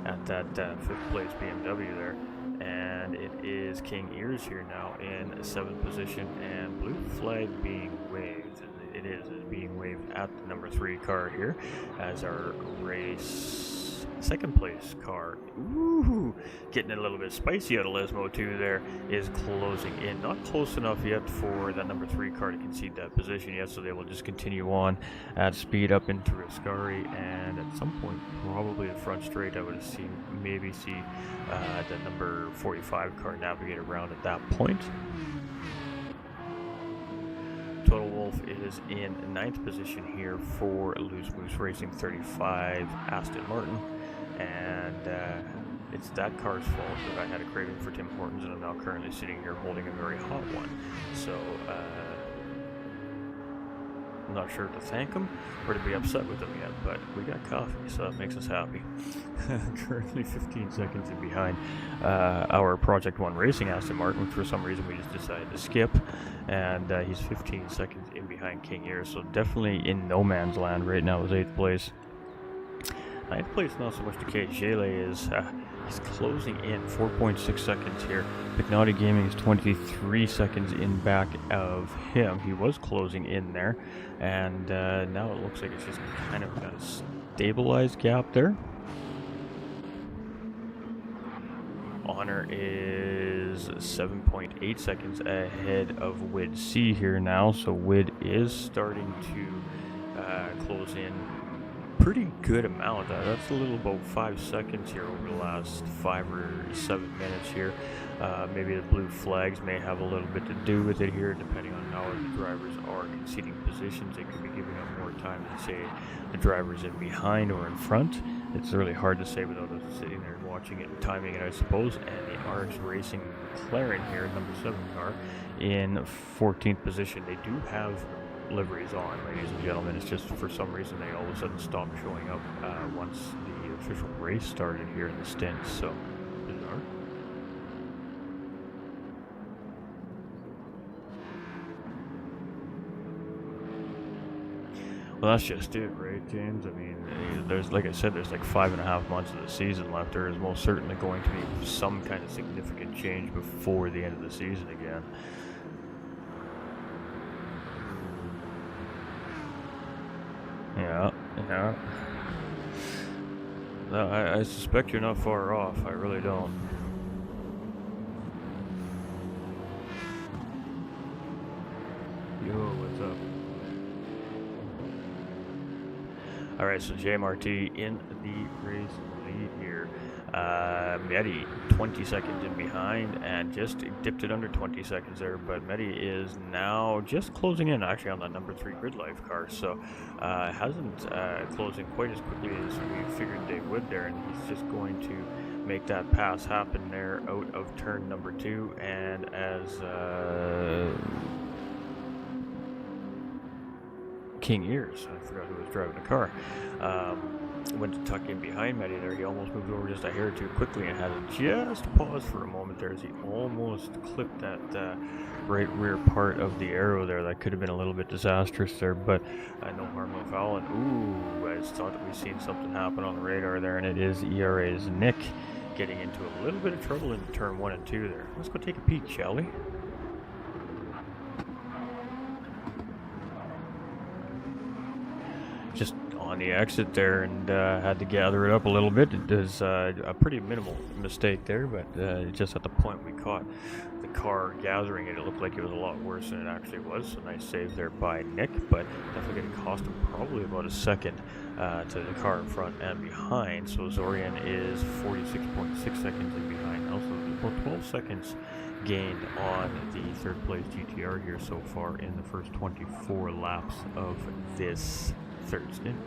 at that 5th place BMW there. And it is King Ears here now in 7th position, and blue flag being waved. It is being waved at the number 3 car here as our race 2nd place car, getting it a little bit spicy out of Lesmo too there, is closing in. Not close enough yet for that number 3 car to concede that position yet, so they will just continue on at speed up into Riscari, and at some point probably the front straight I would have seen maybe see the number 45 car navigate around at that point. Total Wolf is in 9th position here for Loose Moose Racing 35 Aston Martin, and it's that car's fault that I had a craving for Tim Hortons, and I'm now currently sitting here holding a very hot one. So I'm not sure to thank him or to be upset with him yet, but we got coffee, so that makes us happy. Currently 15 seconds in behind our Project 1 Racing Aston Martin, which for some reason we just decided to skip, and he's 15 seconds in behind King Ears, so definitely in no man's land right now is 8th place. 9th place, not so much the case. Jele is he's closing in 4.6 seconds here. Pignotti Gaming is 23 seconds in back of him. He was closing in there, and now it looks like it's just kind of got a stabilized gap there. Honor is 7.8 seconds ahead of Wid C here now, so Wid is starting to close in pretty good amount. That's a little about 5 seconds here over the last 5 or 7 minutes here. Maybe the blue flags may have a little bit to do with it here, depending on how the drivers are conceding positions. They could be giving up more time than, say, the drivers in behind or in front. It's really hard to say without us sitting there watching it and timing it, I suppose. And the RX Racing McLaren here, number 7 car, in 14th position. They do have liveries on, ladies and gentlemen. It's just for some reason they all of a sudden stopped showing up once the official race started here in the stint, so bizarre. Well, that's just it, right, James? I mean, there's, like I said, there's like 5.5 months of the season left. There is most certainly going to be some kind of significant change before the end of the season again. Yeah. No, I suspect you're not far off. I really don't. Yo, what's up? Alright, so JMRT in the race lead here. Mehdi 20 seconds in behind and just dipped it under 20 seconds there, but Mehdi is now just closing in actually on that number 3 Grid Life car, so hasn't closing quite as quickly as we figured they would there, and he's just going to make that pass happen there out of turn number 2, and as King Ears, I forgot who was driving the car, went to tuck in behind Mehdi there. He almost moved over just a hair too quickly and had to just pause for a moment there as he almost clipped that right rear part of the aero there. That could have been a little bit disastrous there, but no harm, no foul. And ooh, I just thought that we've seen something happen on the radar there, and it is ERA's Nick getting into a little bit of trouble in turn 1 and 2 there. Let's go take a peek, shall we? just on the exit there, and had to gather it up a little bit. It was a pretty minimal mistake there, but just at the point we caught the car gathering it, it looked like it was a lot worse than it actually was. So nice save there by Nick, but definitely going to cost him probably about a second to the car in front and behind. So Zorian is 46.6 seconds in behind now, so about 12 seconds gained on the third place GTR here so far in the first 24 laps of this third stint.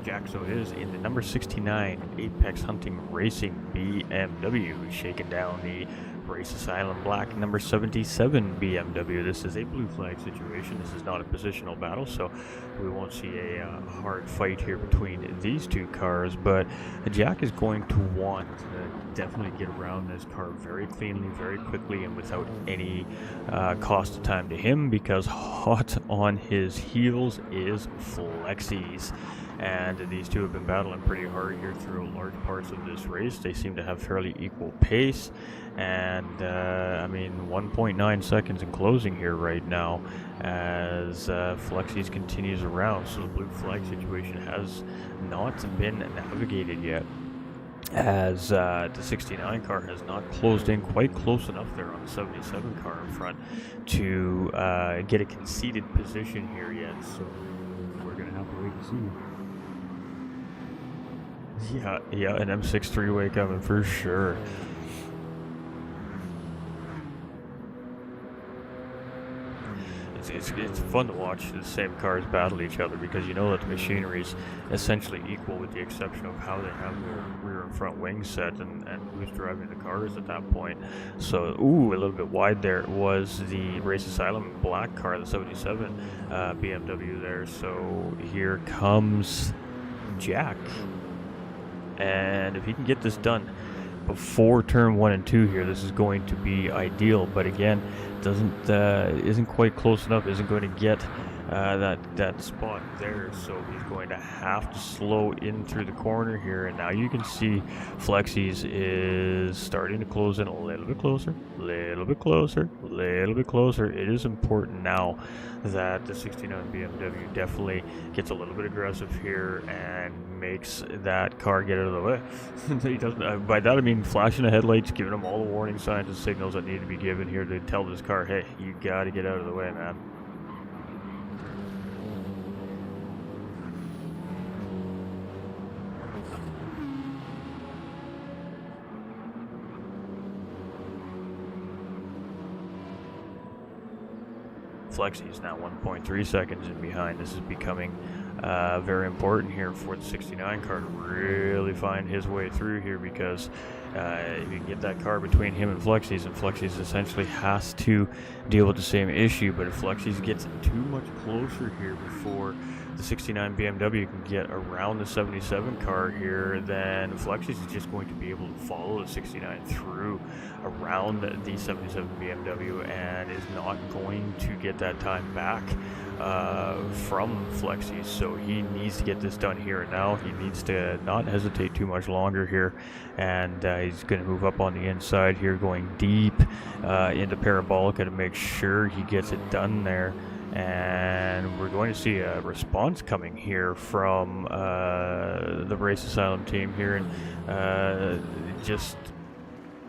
Jaxo is in the number 69 Apex Hunting Racing BMW, shaking down the Race Asylum Black number 77 BMW. This is a blue flag situation. This is not a positional battle, so we won't see a hard fight here between these two cars, but Jack is going to want to definitely get around this car very cleanly, very quickly, and without any cost of time to him, because hot on his heels is Flexies. And these two have been battling pretty hard here through large parts of this race. They seem to have fairly equal pace, and I mean 1.9 seconds in closing here right now as Flexies continues around. So the blue flag situation has not been navigated yet, as the 69 car has not closed in quite close enough there on the 77 car in front to get a conceded position here yet. So we're going to have to wait and see. Yeah, an M6 three-way coming for sure. It's fun to watch the same cars battle each other, because you know that the machinery is essentially equal, with the exception of how they have their rear and front wings set and who's driving the cars at that point. So, ooh, a little bit wide there was the Race Asylum black car, the 77 BMW there. So here comes Jack. And if he can get this done before turn 1 and 2 here, this is going to be ideal. But again, isn't quite close enough, isn't going to get that spot there, so he's going to have to slow in through the corner here. And now you can see Flexies is starting to close in a little bit closer, little bit closer, little bit closer. It is important now that the 69 BMW definitely gets a little bit aggressive here and makes that car get out of the way. He doesn't, by that I mean flashing the headlights, giving him all the warning signs and signals that need to be given here to tell this car, hey, you got to get out of the way, man. Flexi is now 1.3 seconds in behind. This is becoming very important here for the 69 car to really find his way through here, because if you can get that car between him and Flexies essentially has to deal with the same issue. But if Flexies gets too much closer here before the 69 BMW can get around the 77 car here, then Flexies is just going to be able to follow the 69 through around the 77 BMW and is not going to get that time back from Flexies. So he needs to get this done here and now. He needs to not hesitate too much longer here, and he's going to move up on the inside here, going deep into Parabolica to make sure he gets it done there. And we're going to see a response coming here from the Race Asylum team here, and just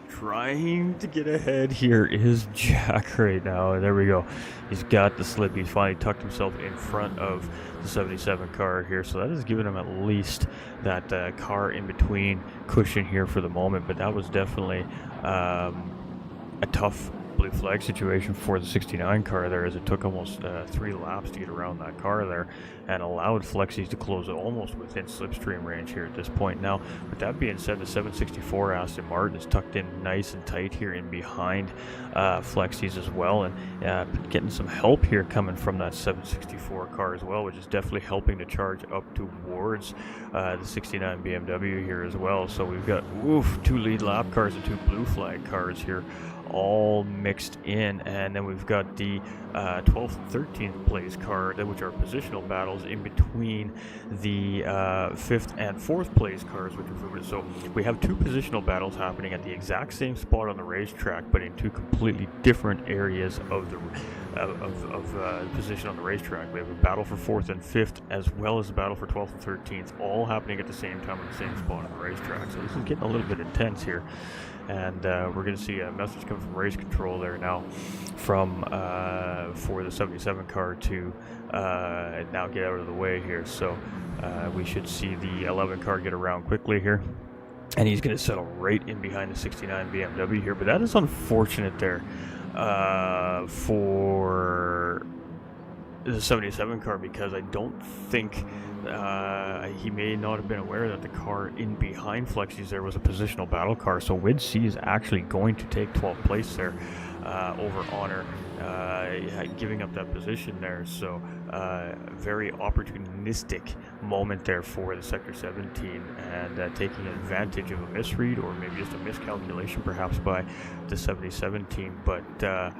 trying to get ahead here is Jack right now. There we go. He's got the slip. He's finally tucked himself in front of the 77 car here, so that has given him at least that car in between cushion here for the moment. But that was definitely a tough blue flag situation for the 69 car there, as it took almost 3 laps to get around that car there and allowed Flexies to close almost within slipstream range here at this point. Now, with that being said, the 764 Aston Martin is tucked in nice and tight here in behind Flexies as well, and getting some help here coming from that 764 car as well, which is definitely helping to charge up towards the 69 BMW here as well. So we've got 2 lead lap cars and 2 blue flag cars here all mixed in. And then we've got the 12th and 13th place car, which are positional battles in between the 5th and 4th place cars, which are so we have two positional battles happening at the exact same spot on the racetrack, but in two completely different areas of the position on the racetrack. We have a battle for 4th and 5th, as well as a battle for 12th and 13th, all happening at the same time on the same spot on the racetrack. So this is getting a little bit intense here. And we're going to see a message come from race control there now from for the 77 car to now get out of the way here. So we should see the 11 car get around quickly here. And he's going to settle right in behind the 69 BMW here. But that is unfortunate there for the 77 car, because I don't think he may not have been aware that the car in behind Flexi's there was a positional battle car. So Wid C is actually going to take 12th place there over Honor, giving up that position there. So very opportunistic moment there for the Sector 17, and taking advantage of a misread or maybe just a miscalculation perhaps by the 77 team. But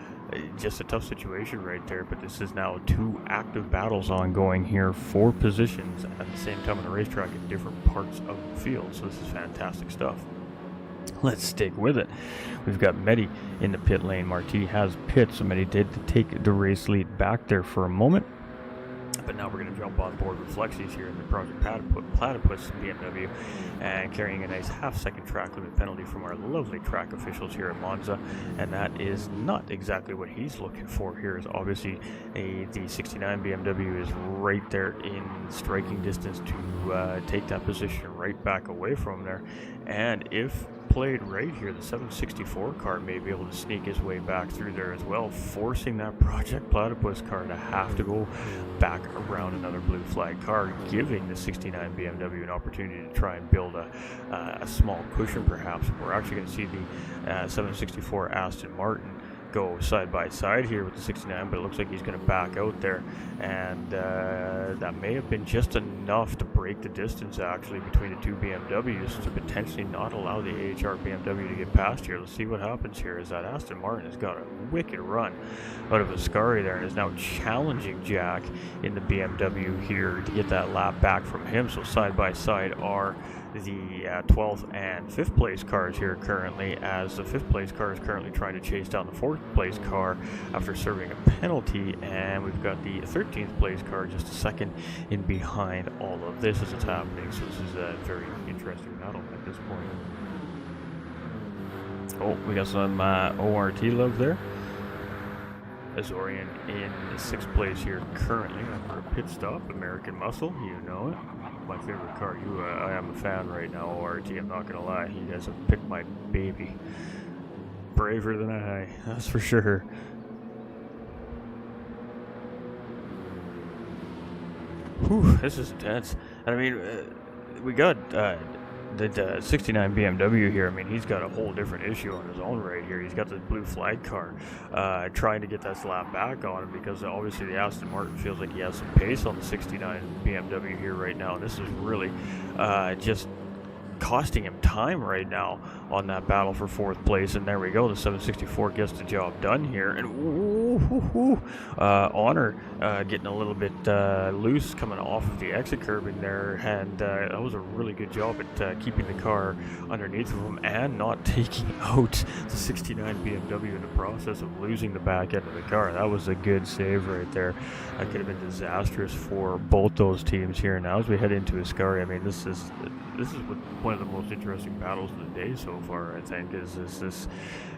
just a tough situation right there. But this is now two active battles ongoing here for positions at the same time on the racetrack in different parts of the field. So this is fantastic stuff. Let's stick with it. We've got Mehdi in the pit lane. Marti has pit, so Mehdi did take the race lead back there for a moment. But now we're going to jump on board with Flexi's here in the Project Platypus BMW, and carrying a nice half-second track limit penalty from our lovely track officials here at Monza. And that is not exactly what he's looking for here. Is obviously the 69 BMW is right there in striking distance to take that position right back away from there. And if played right here, the 764 car may be able to sneak his way back through there as well, forcing that Project Platypus car to have to go back around another blue flag car, giving the 69 BMW an opportunity to try and build a small cushion perhaps. We're actually going to see the 764 Aston Martin go side by side here with the 69, but it looks like he's going to back out there, and that may have been just enough to break the distance actually between the two BMWs to potentially not allow the AHR BMW to get past here. Let's see what happens here. Is that Aston Martin has got a wicked run out of Ascari there and is now challenging Jack in the BMW here to get that lap back from him. So side by side are the 12th and 5th place cars here currently, as the 5th place car is currently trying to chase down the 4th place car after serving a penalty, and we've got the 13th place car just a second in behind all of this as it's happening. So this is a very interesting battle at this point. Oh, we got some ORT love there. Azorian in the 6th place here currently after a pit stop. American Muscle, you know it. My favorite car. I am a fan right now, ORT, I'm not gonna lie. You guys have picked my baby. Braver than I, that's for sure. Whew, this is intense. I mean, we got the 69 BMW here. I mean, he's got a whole different issue on his own right here. He's got this blue flag car trying to get that slap back on him, because obviously the Aston Martin feels like he has some pace on the 69 BMW here right now. And this is really just costing him time right now on that battle for 4th place. And there we go, the 764 gets the job done here. And Honor getting a little bit loose coming off of the exit curbing there, and that was a really good job at keeping the car underneath of him and not taking out the 69 BMW in the process of losing the back end of the car. That was a good save right there. That could have been disastrous for both those teams here. Now as we head into Ascari, I mean, this is one of the most interesting battles of the day so far, I think, is this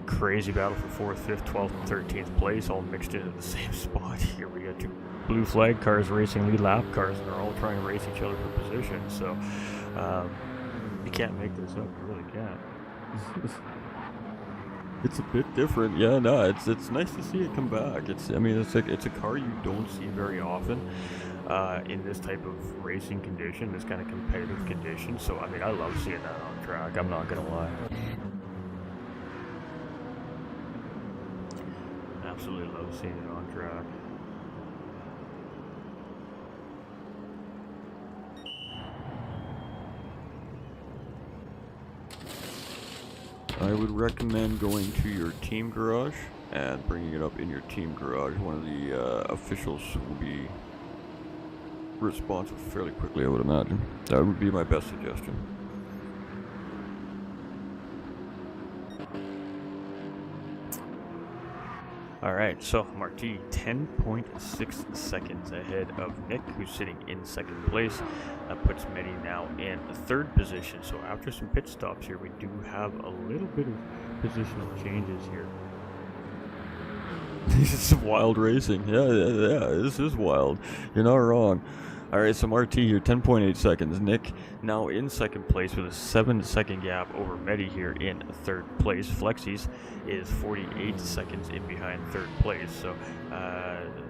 crazy battle for 4th, 5th, 12th, and 13th place all mixed into the same spot here. We got two blue flag cars racing lead lap cars, and they're all trying to race each other for position. So you can't make this up, you really can't. It's a bit different, yeah. No, it's nice to see it come back. It's a car you don't see very often in this type of racing condition, this kind of competitive condition. So I mean, I love seeing that on track, I'm not gonna lie. Absolutely love seeing it on track. I would recommend going to your team garage and bringing it up in your team garage. One of the officials will be responsive fairly quickly, I would imagine. That would be my best suggestion. Alright, so Marti 10.6 seconds ahead of Nick, who's sitting in second place. That puts Medi now in third position. So after some pit stops here, we do have a little bit of positional changes here. This is wild racing. Yeah, this is wild. You're not wrong. Alright, so Marti here, 10.8 seconds. Nick now in second place with a 7-second gap over Medi here in third place. Flexi's is 48 seconds in behind third place. So,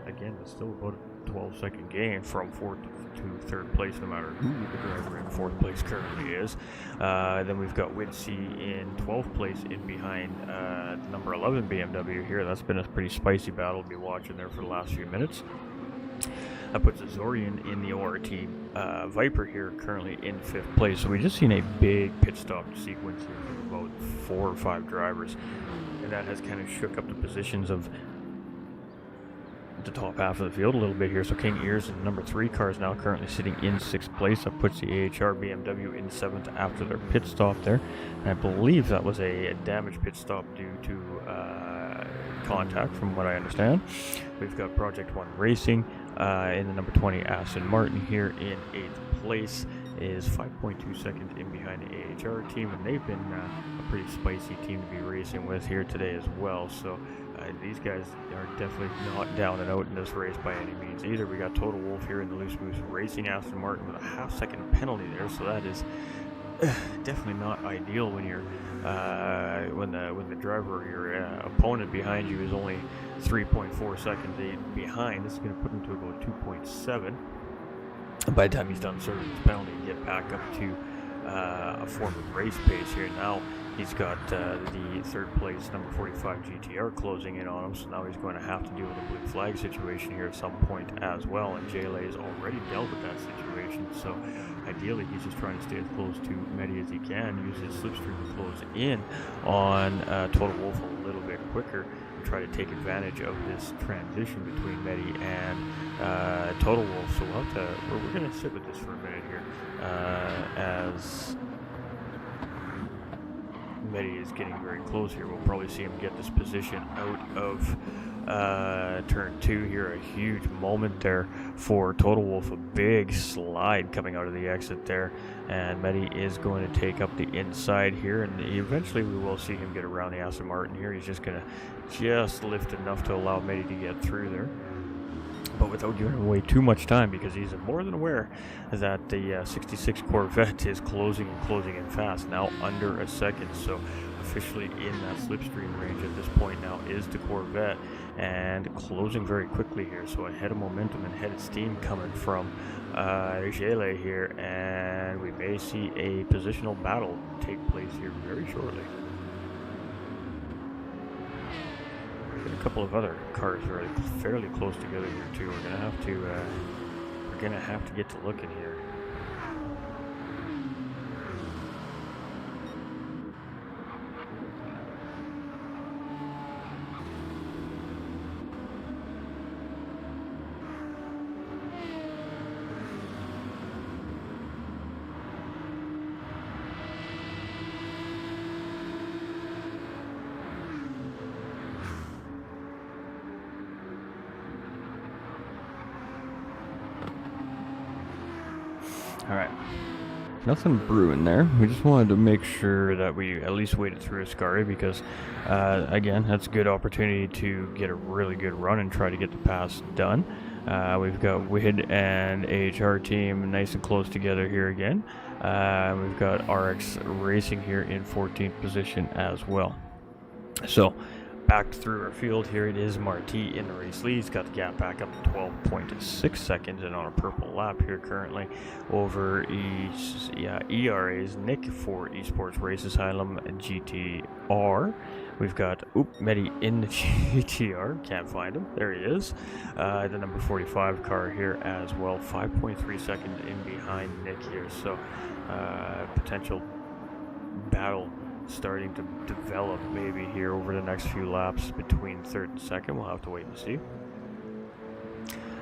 again, it's still about a 12-second gain from fourth to third place, no matter who the driver in fourth place currently is. Then we've got Witsy in 12th place in behind number 11 BMW here. That's been a pretty spicy battle to be watching there for the last few minutes. That puts Azorian in the ORT Viper here, currently in 5th place. So we just seen a big pit stop sequence here from about 4 or 5 drivers, and that has kind of shook up the positions of the top half of the field a little bit here. So King Ears and number 3 car is now currently sitting in 6th place. That puts the AHR BMW in 7th after their pit stop there. And I believe that was a damaged pit stop due to contact, from what I understand. We've got Project 1 Racing in the number 20 Aston Martin here in 8th place, is 5.2 seconds in behind the AHR team, and they've been a pretty spicy team to be racing with here today as well. So these guys are definitely not down and out in this race by any means either. We got Total Wolf here in the Loose Moose Racing Aston Martin with a half-second penalty there, so that is definitely not ideal when you're when the driver or your opponent behind you is only 3.4 seconds behind. This is going to put him to about 2.7 by the time he's done serving his penalty and get back up to a form of race pace here. Now he's got the third place number 45 GTR closing in on him, so now he's going to have to deal with a blue flag situation here at some point as well, and JLA has already dealt with that situation. So ideally he's just trying to stay as close to Medi as he can, use his slipstream to close in on Total Wolf a little bit quicker, and try to take advantage of this transition between Medi and Total Wolf. So we're going to sit with this for a minute here as Medi is getting very close here. We'll probably see him get this position out of turn 2 here. A huge moment there for Total Wolf, a big slide coming out of the exit there, and Medi is going to take up the inside here, and eventually we will see him get around the Aston Martin here. He's just going to lift enough to allow Medi to get through there, but without giving away too much time, because he's more than aware that the 66 Corvette is closing in fast, now under a second. So officially in that slipstream range at this point now is the Corvette, and closing very quickly here. So a head of momentum and head of steam coming from Gele here, and we may see a positional battle take place here very shortly. A couple of other cars are fairly close together here too. We're gonna have to get to looking here. All right, Nothing brewing there. we just wanted to make sure that we at least waited through Ascari, because again, that's a good opportunity to get a really good run and try to get the pass done. We've got WID and AHR team nice and close together here again. We've got RX Racing here in 14th position as well. So back through our field here, it is Marti in the race lead. He's got the gap back up to 12.6 seconds and on a purple lap here currently over ERA's Nick for Esports Race Asylum GTR. We've got Medi in the GTR, can't find him, there he is. The number 45 car here as well, 5.3 seconds in behind Nick here. So potential battle starting to develop maybe here over the next few laps between third and second. We'll have to wait and see.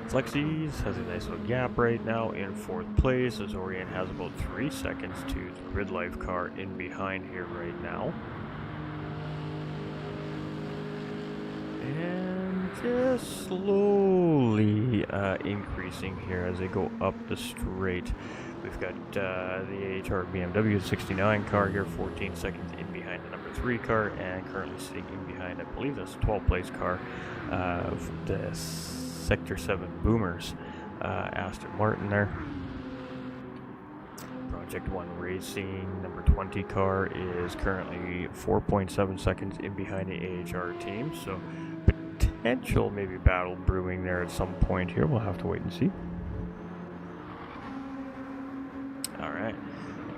Flexies has a nice little gap right now in fourth place, as Orion has about 3 seconds to the Grid Life car in behind here right now. And just slowly increasing here as they go up the straight. We've got the AHR BMW 69 car here, 14 seconds in behind the number 3 car, and currently sitting in behind, I believe that's the 12th place car of the Sector 7 Boomers, Aston Martin there. Project 1 Racing number 20 car is currently 4.7 seconds in behind the AHR team, so potential maybe battle brewing there at some point here. We'll have to wait and see. Alright,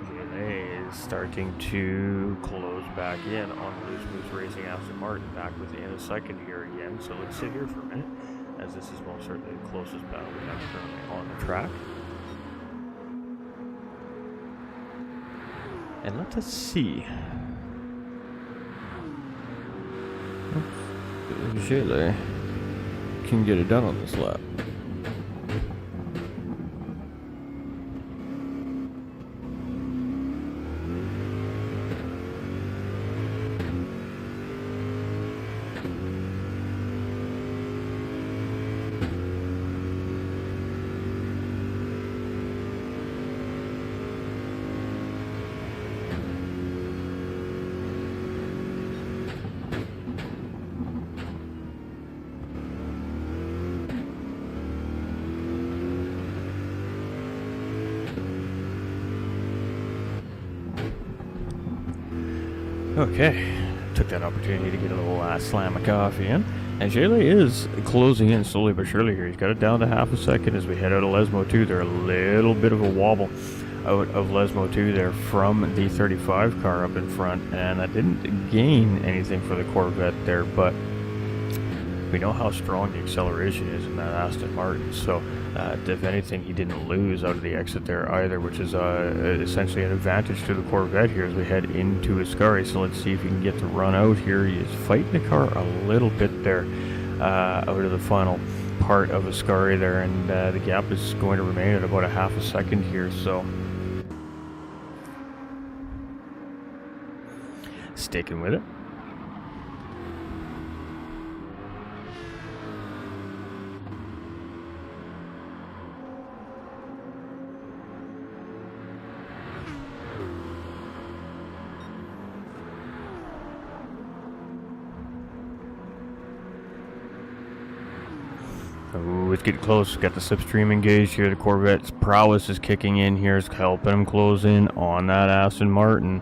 GLA is starting to close back in on Loose Moose Racing Aston Martin, back within a second here again, so let's sit here for a minute, as this is most certainly the closest battle we have currently on the track. And let us see. Gele can get it done on this lap. Okay, took that opportunity to get a little slam of coffee in. And Gele is closing in slowly but surely here. He's got it down to half a second as we head out of Lesmo 2. They're a little bit of a wobble out of Lesmo 2 there from the 35 car up in front. And that didn't gain anything for the Corvette there, but we know how strong the acceleration is in that Aston Martin. So if anything, he didn't lose out of the exit there either, which is essentially an advantage to the Corvette here as we head into Ascari. So let's see if he can get to run out here. He is fighting the car a little bit there out of the final part of Ascari there, and the gap is going to remain at about a half a second here. So sticking with it. Ooh, it's getting close. Got the slipstream engaged here. The Corvette's prowess is kicking in here. It's helping him close in on that Aston Martin.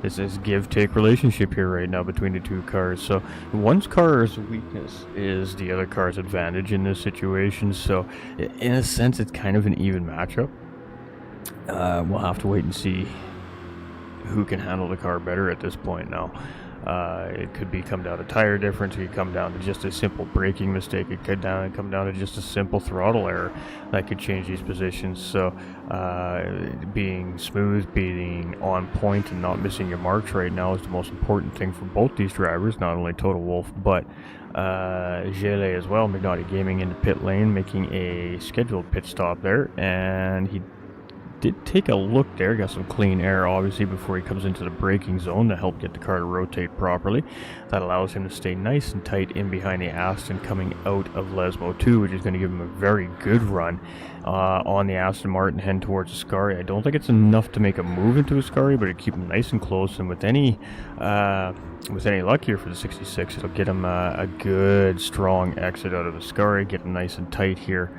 This is give-take relationship here right now between the two cars. So one car's weakness is the other car's advantage in this situation. So in a sense, it's kind of an even matchup. We'll have to wait and see who can handle the car better at this point now. It could come down to tire difference. It could come down to just a simple braking mistake. It could come down to just a simple throttle error that could change these positions. So being smooth, being on point, and not missing your marks right now is the most important thing for both these drivers, not only Total Wolf, but Gele as well. Magnotti Gaming into pit lane, making a scheduled pit stop there, and he did take a look there, got some clean air obviously before he comes into the braking zone to help get the car to rotate properly. That allows him to stay nice and tight in behind the Aston coming out of Lesmo 2, which is going to give him a very good run on the Aston Martin heading towards Ascari. I don't think it's enough to make a move into Ascari, but it'll keep him nice and close, and with any luck here for the 66, it'll get him a good strong exit out of Ascari, get him nice and tight here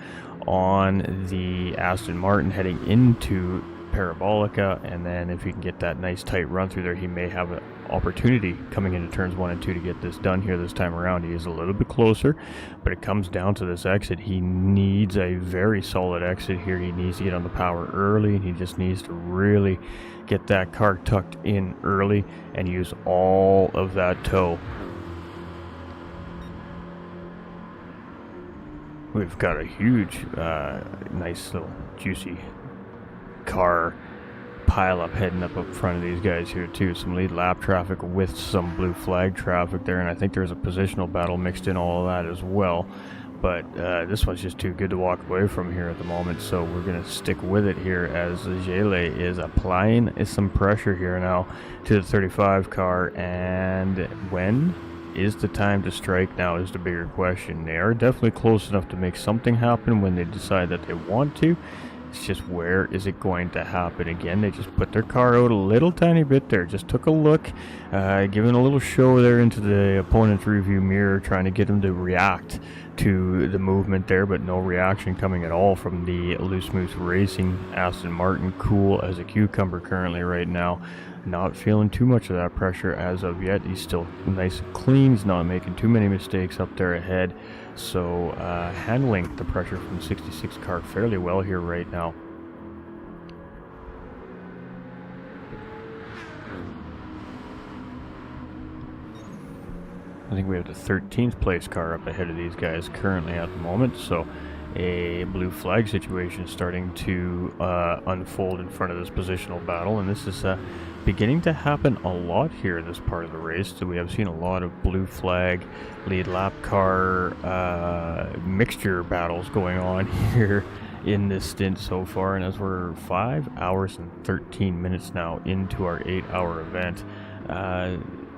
on the Aston Martin heading into Parabolica, and then if he can get that nice tight run through there, he may have an opportunity coming into turns 1 and 2 to get this done here this time around. He is a little bit closer, but it comes down to this exit. He needs a very solid exit here. He needs to get on the power early, and he just needs to really get that car tucked in early and use all of that tow. We've got a huge, nice little juicy car pile up heading up front of these guys here too. Some lead lap traffic with some blue flag traffic there, and I think there's a positional battle mixed in all of that as well. But this one's just too good to walk away from here at the moment, so we're going to stick with it here as Gele is applying some pressure here now to the 35 car. And when is the time to strike now is the bigger question. They are definitely close enough to make something happen when they decide that they want to. It's just, where is it going to happen? Again, they just put their car out a little tiny bit there, just took a look, giving a little show there into the opponent's review mirror, trying to get them to react to the movement there, but no reaction coming at all from the Loose Moose Racing Aston Martin. Cool as a cucumber currently right now. Not feeling too much of that pressure as of yet. He's still nice and clean. He's not making too many mistakes up there ahead. So handling the pressure from the 66 car fairly well here right now. I think we have the 13th place car up ahead of these guys currently at the moment. So a blue flag situation starting to unfold in front of this positional battle, and this is beginning to happen a lot here in this part of the race. So we have seen a lot of blue flag lead lap car mixture battles going on here in this stint so far, and as we're 5 hours and 13 minutes now into our 8-hour event,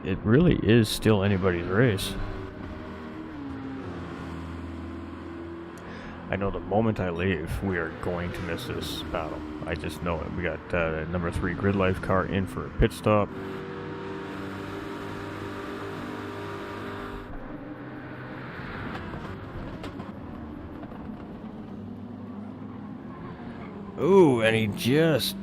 it really is still anybody's race. I know the moment I leave, we are going to miss this battle. I just know it. We got number 3 Grid Life car in for a pit stop. Ooh, and he just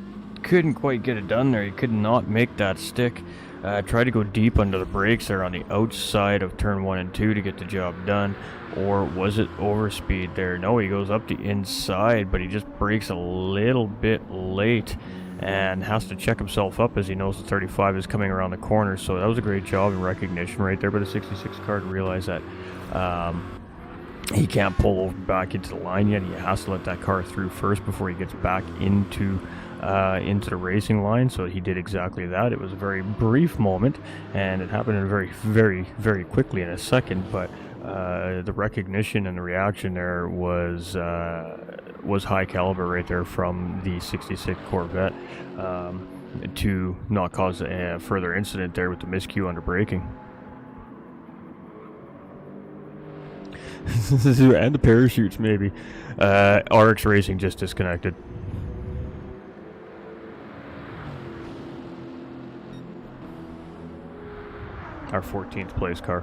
couldn't quite get it done there. He could not make that stick. Tried to go deep under the brakes there on the outside of turn 1 and 2 to get the job done. Or was it overspeed there? No, he goes up the inside, but he just brakes a little bit late and has to check himself up as he knows the 35 is coming around the corner. So that was a great job in recognition right there by the 66 car to realize that he can't pull over back into the line yet. He has to let that car through first before he gets back into the racing line. So he did exactly that. It was a very brief moment, and it happened in very, very, very quickly in a second. But the recognition and the reaction there was high caliber right there from the 66 Corvette to not cause a further incident there with the miscue under braking. And the parachutes, maybe. RX Racing just disconnected. Our 14th place car.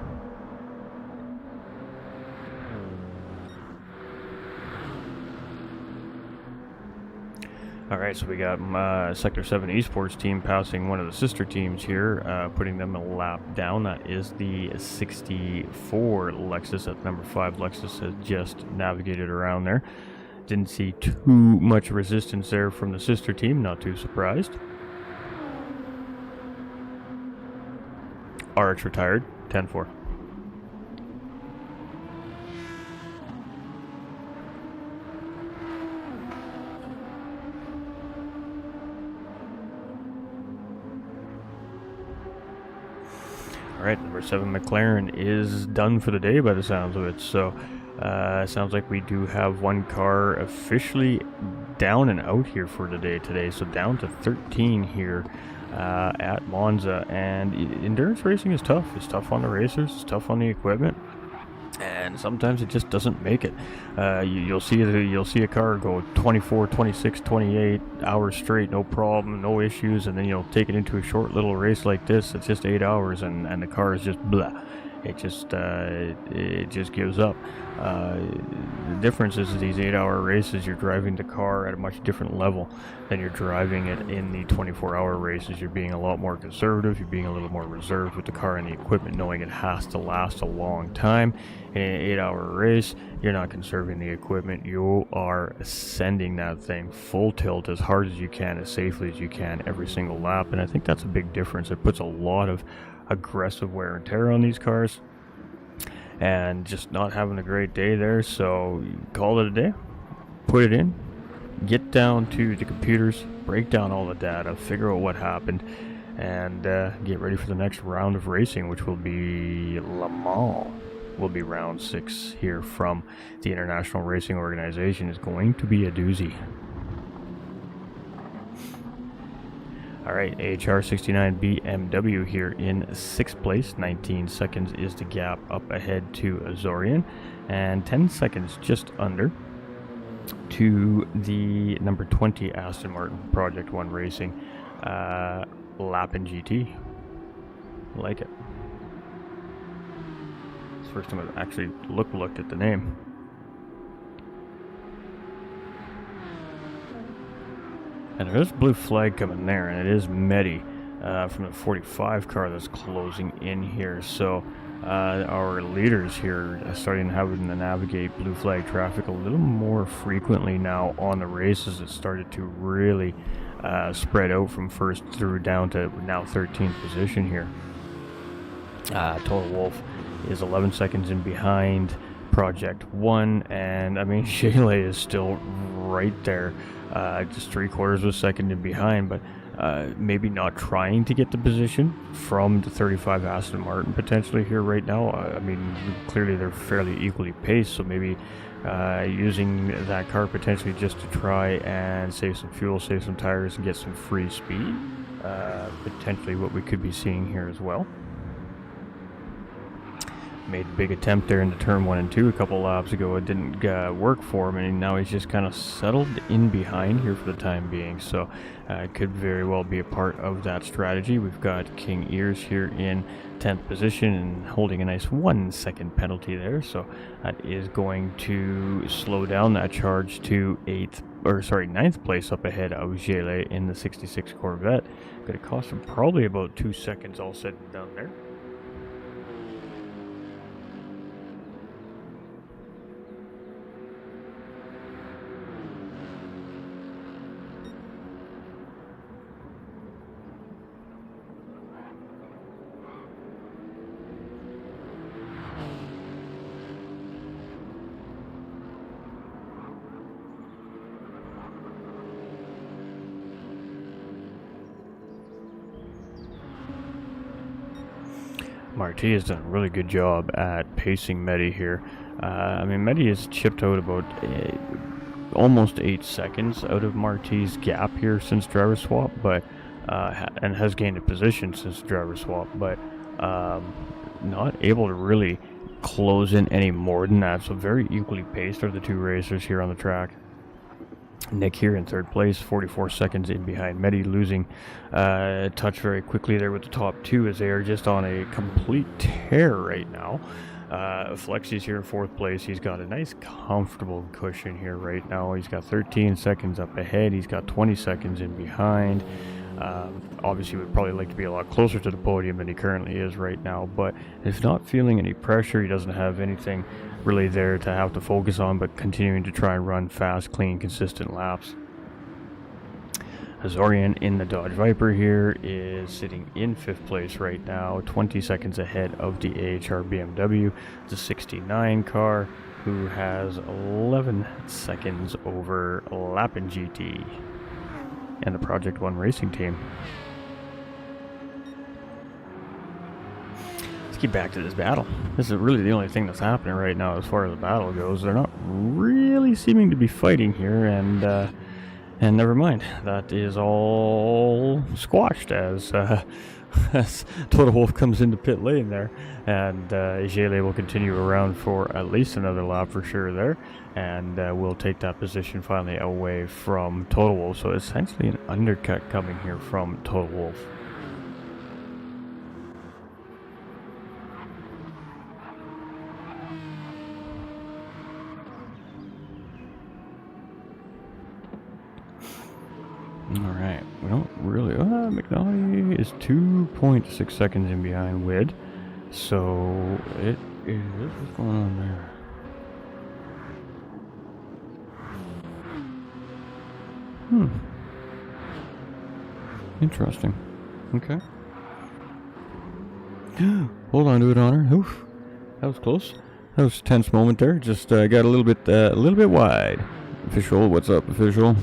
Alright, so we got Sector 7 Esports team passing one of the sister teams here, putting them a lap down. That is the 64 Lexus. At number 5 Lexus has just navigated around there. Didn't see too much resistance there from the sister team, not too surprised. RX retired, 10-4. Alright, number 7 McLaren is done for the day by the sounds of it. So, sounds like we do have one car officially down and out here for the day today. So down to 13 here at Monza. And endurance racing is tough. It's tough on the racers. It's tough on the equipment. And sometimes it just doesn't make it. You'll see a car go 24, 26, 28 hours straight, no problem, no issues, and then you'll take it into a short little race like this. It's just 8 hours, and the car is just blah. It just gives up. The difference is these 8-hour races, you're driving the car at a much different level than you're driving it in the 24-hour races. You're being a lot more conservative. You're being a little more reserved with the car and the equipment, knowing it has to last a long time. In an 8-hour race, you're not conserving the equipment. You are sending that thing full tilt as hard as you can, as safely as you can, every single lap. And I think that's a big difference. It puts a lot of aggressive wear and tear on these cars, and just not having a great day there. So call it a day, put it in, get down to the computers, break down all the data, figure out what happened, and get ready for the next round of racing, which will be Le Mans. Will be round 6 here from the International Racing Organization. Is going to be a doozy. Alright, AHR 69 BMW here in 6th place. 19 seconds is the gap up ahead to Azorian, and 10 seconds just under to the number 20 Aston Martin Project 1 Racing Lapin GT. Like it. It's the first time I've actually looked at the name. And there's a blue flag coming there, and it is Medi from the 45 car that's closing in here. So our leaders here are starting having to navigate blue flag traffic a little more frequently now on the races. It started to really spread out from first through down to now 13th position here. Total Wolf is 11 seconds in behind Project 1, and I mean Shayla is still right there, just 3/4 of a second in behind, but maybe not trying to get the position from the 35 Aston Martin potentially here right now. I mean, clearly they're fairly equally paced, so maybe using that car potentially just to try and save some fuel, save some tires, and get some free speed. Potentially what we could be seeing here as well. Made a big attempt there into turn 1 and 2 a couple laps ago. It didn't work for him, and now he's just kind of settled in behind here for the time being. So it could very well be a part of that strategy. We've got King Ears here in 10th position and holding a nice 1 second penalty there. So that is going to slow down that charge to 9th place up ahead of Gele in the 66 Corvette. Going to cost him probably about 2 seconds all said and done there. Marti has done a really good job at pacing Medi here. I mean, Medi has chipped out about almost 8 seconds out of Marti's gap here since driver swap, but and has gained a position since driver swap, but not able to really close in any more than that. So very equally paced are the two racers here on the track. Nick here in 3rd place, 44 seconds in behind Medi, losing touch very quickly there with the top 2 as they are just on a complete tear right now. Flexi's here in 4th place. He's got a nice comfortable cushion here right now. He's got 13 seconds up ahead. He's got 20 seconds in behind. Obviously would probably like to be a lot closer to the podium than he currently is right now, but if not feeling any pressure, he doesn't have anything really there to have to focus on, but continuing to try and run fast, clean, consistent laps. Azorian in the Dodge Viper here is sitting in 5th place right now, 20 seconds ahead of the AHR BMW, the 69 car, who has 11 seconds over Lapin GT and the Project 1 racing team. Let's get back to this battle. This is really the only thing that's happening right now as far as the battle goes. They're not really seeming to be fighting here, and never mind. That is all squashed as Total Wolf comes into pit lane there, and Gele will continue around for at least another lap for sure there, and will take that position finally away from Total Wolf. So essentially an undercut coming here from Total Wolf. Alright, we don't really... McNaughty is 2.6 seconds in behind Wid. So, it is... What's going on there? Interesting. Okay. Hold on to it, Honor. Oof. That was close. That was a tense moment there. Just got a little bit wide. Official, what's up, official?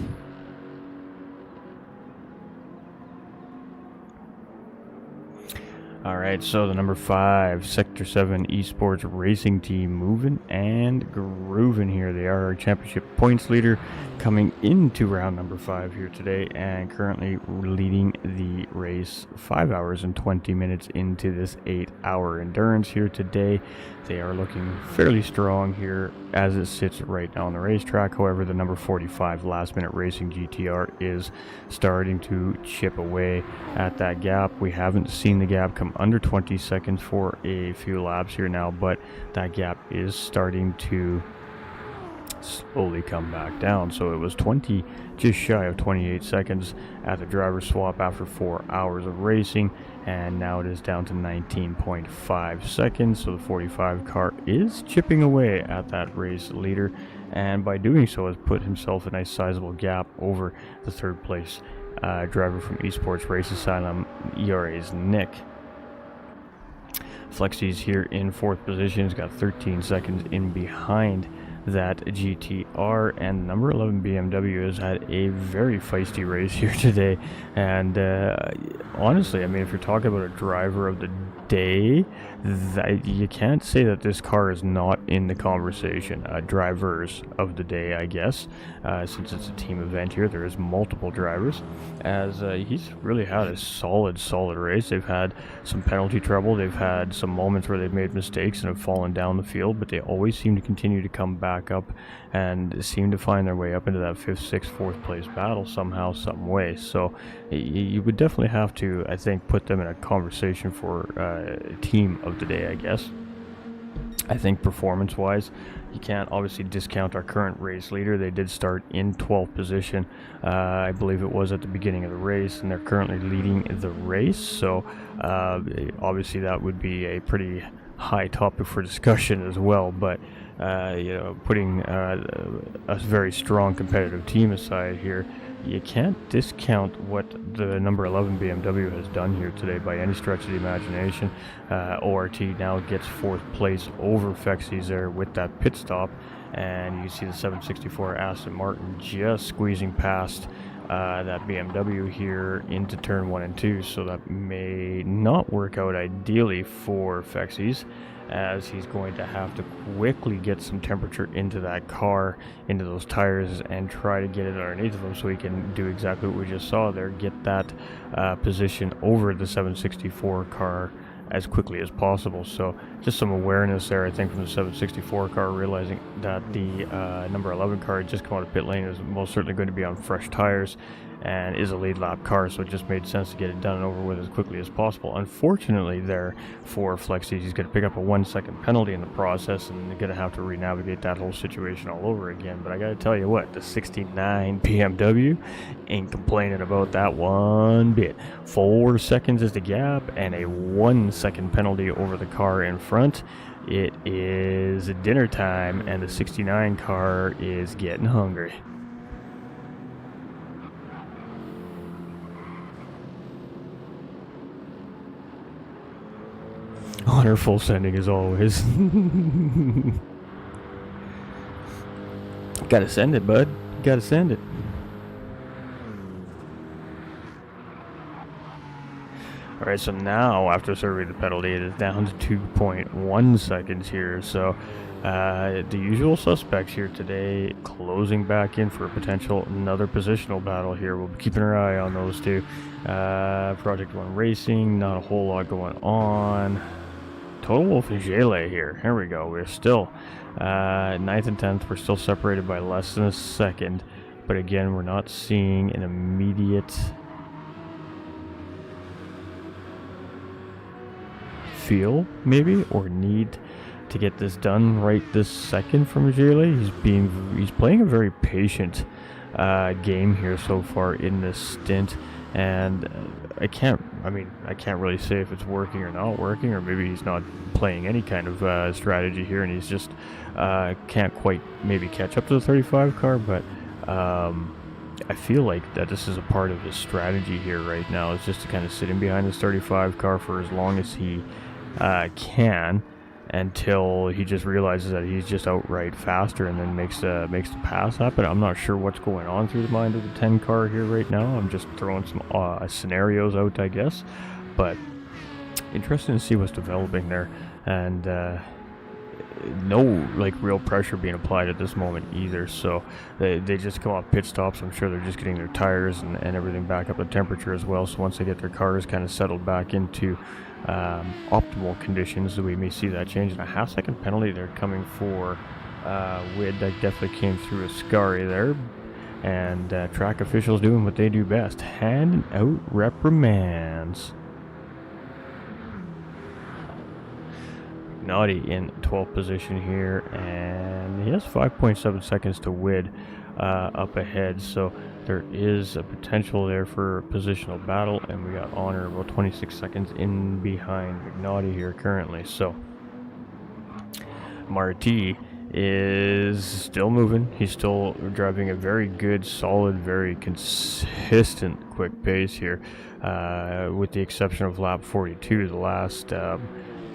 Alright, so the number 5, Sector 7 Esports Racing Team moving and grooving here. They are our championship points leader coming into round number 5 here today and currently leading the race 5 hours and 20 minutes into this 8-hour endurance here today. They are looking fairly strong here as it sits right now on the racetrack. However, the number 45 Last Minute Racing GTR is starting to chip away at that gap. We haven't seen the gap come under 20 seconds for a few laps here now, but that gap is starting to slowly come back down. So it was just shy of 28 seconds at the driver swap after 4 hours of racing, and now it is down to 19.5 seconds. So the 45 car is chipping away at that race leader, and by doing so has put himself a nice sizable gap over the third place driver from Esports Race Asylum, ERA's Nick. Flexi's here in 4th position. He's got 13 seconds in behind that GTR, and number 11 BMW has had a very feisty race here today. And honestly, I mean, if you're talking about a driver of the day, you can't say that this car is not in the conversation. Drivers of the day, I guess, since it's a team event here. There is multiple drivers, as he's really had a solid race. They've had some penalty trouble. They've had some moments where they've made mistakes and have fallen down the field, but they always seem to continue to come back up and seem to find their way up into that 5th, 6th, 4th place battle somehow, some way. So you would definitely have to, I think, put them in a conversation for team of the day, I guess. I think performance-wise, you can't obviously discount our current race leader. They did start in 12th position, I believe it was at the beginning of the race, and they're currently leading the race. So obviously that would be a pretty high topic for discussion as well. But putting a very strong competitive team aside here, you can't discount what the number 11 BMW has done here today by any stretch of the imagination. ORT now gets 4th place over Fexi's there with that pit stop, and you see the 764 Aston Martin just squeezing past that BMW here into turn 1 and 2, so that may not work out ideally for Fexi's, as he's going to have to quickly get some temperature into that car, into those tires, and try to get it underneath of him so he can do exactly what we just saw there, get that position over the 764 car as quickly as possible. So just some awareness there, I think, from the 764 car, realizing that the number 11 car had just come out of pit lane, is most certainly going to be on fresh tires and is a lead lap car, so it just made sense to get it done and over with as quickly as possible. Unfortunately there for Flexi, he's going to pick up a 1-second penalty in the process, and they're going to have to re-navigate that whole situation all over again. But I got to tell you what, the 69 BMW ain't complaining about that one bit. 4 seconds is the gap, and a 1-second penalty over the car in front. It is dinner time, and the 69 car is getting hungry. On her full sending as always. Gotta send it, bud. Gotta send it. Alright, so now after serving the penalty, it is down to 2.1 seconds here. So the usual suspects here today closing back in for a potential another positional battle here. We'll be keeping our eye on those two. Project 1 Racing, not a whole lot going on. Total Wolf and Gele here. Here we go. We're still 9th and 10th. We're still separated by less than a second. But again, we're not seeing an immediate feel, maybe, or need to get this done right this second from Gele. He's playing a very patient game here so far in this stint, and I can't really say if it's working or not working, or maybe he's not playing any kind of strategy here, and he's just can't quite maybe catch up to the 35 car. But I feel like that this is a part of his strategy here right now, is just to kind of sit in behind this 35 car for as long as he can, until he just realizes that he's just outright faster and then makes the pass happen. I'm not sure what's going on through the mind of the 10 car here right now. I'm just throwing some scenarios out, I guess, but interesting to see what's developing there. And no like real pressure being applied at this moment either, so they just come off pit stops. I'm sure they're just getting their tires and everything back up to temperature as well, so once they get their cars kind of settled back into optimal conditions, we may see that change. And a half-second penalty there coming for Wid. That definitely came through a scurry there, and track officials doing what they do best, handing out reprimands. Naughty in 12th position here, and he has 5.7 seconds to Wid up ahead, so there is a potential there for a positional battle, and we got Honor about 26 seconds in behind McNaughty here currently. So Marti is still moving. He's still driving a very good, solid, very consistent quick pace here, with the exception of lap 42. The last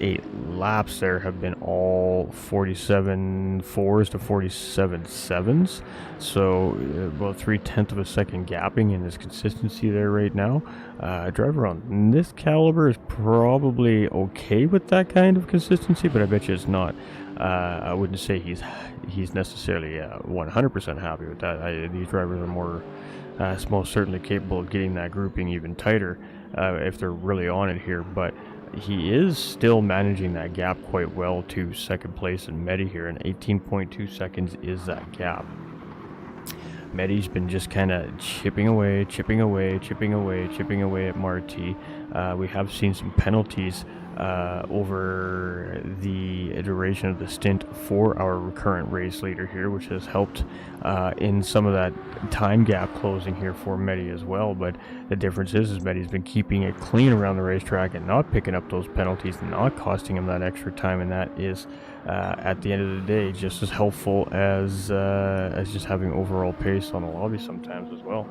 8 laps there have been all 47 4s to 47 7s, so about 3/10 of a second gapping in his consistency there right now. A driver on this caliber is probably okay with that kind of consistency, but I bet you it's not. I wouldn't say he's necessarily 100% happy with that. These drivers are more most certainly capable of getting that grouping even tighter if they're really on it here, but he is still managing that gap quite well to second place in Medi here, and 18.2 seconds is that gap. Medi's been just kind of chipping away at Marti. We have seen some penalties over the duration of the stint for our current race leader here, which has helped in some of that time gap closing here for Medi as well. But the difference is Medi's been keeping it clean around the racetrack and not picking up those penalties and not costing him that extra time, and that is at the end of the day just as helpful as just having overall pace on the lobby sometimes as well.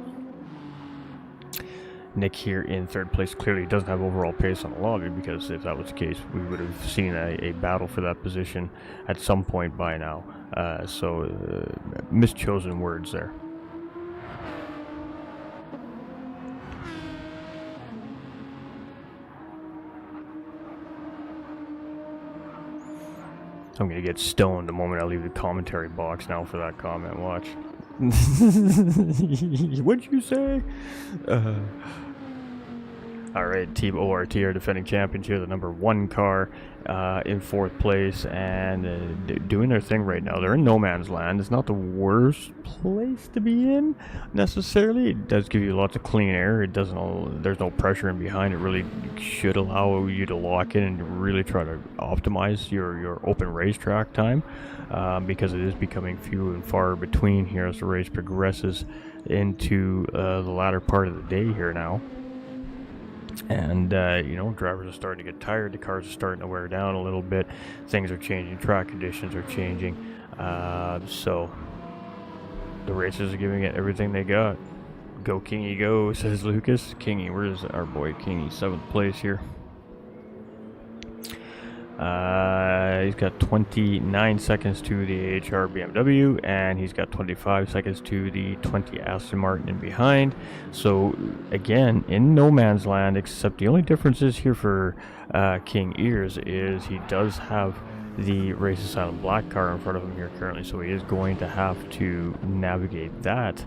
Nick here in third place clearly doesn't have overall pace on the lobby, because if that was the case, we would have seen a battle for that position at some point by now. So mischosen words there. I'm going to get stoned the moment I leave the commentary box now for that comment. Watch. What'd you say? Alright, Team ORT are defending champions here, the number 1 car in 4th place, and doing their thing right now. They're in no man's land. It's not the worst place to be in necessarily. It does give you lots of clean air. It doesn't. There's no pressure in behind. It really should allow you to lock in and really try to optimize your open racetrack time, because it is becoming few and far between here as the race progresses into the latter part of the day here now. And drivers are starting to get tired. The cars are starting to wear down a little bit. Things are changing. Track conditions are changing. So the racers are giving it everything they got. Go Kingy, go, says Lucas. Kingy, where's our boy Kingy? 7th place here. He's got 29 seconds to the AHR BMW, and he's got 25 seconds to the 20 Aston Martin in behind. So again, in no man's land, except the only difference is here for King Ears is he does have the Race Asylum black car in front of him here currently, so he is going to have to navigate that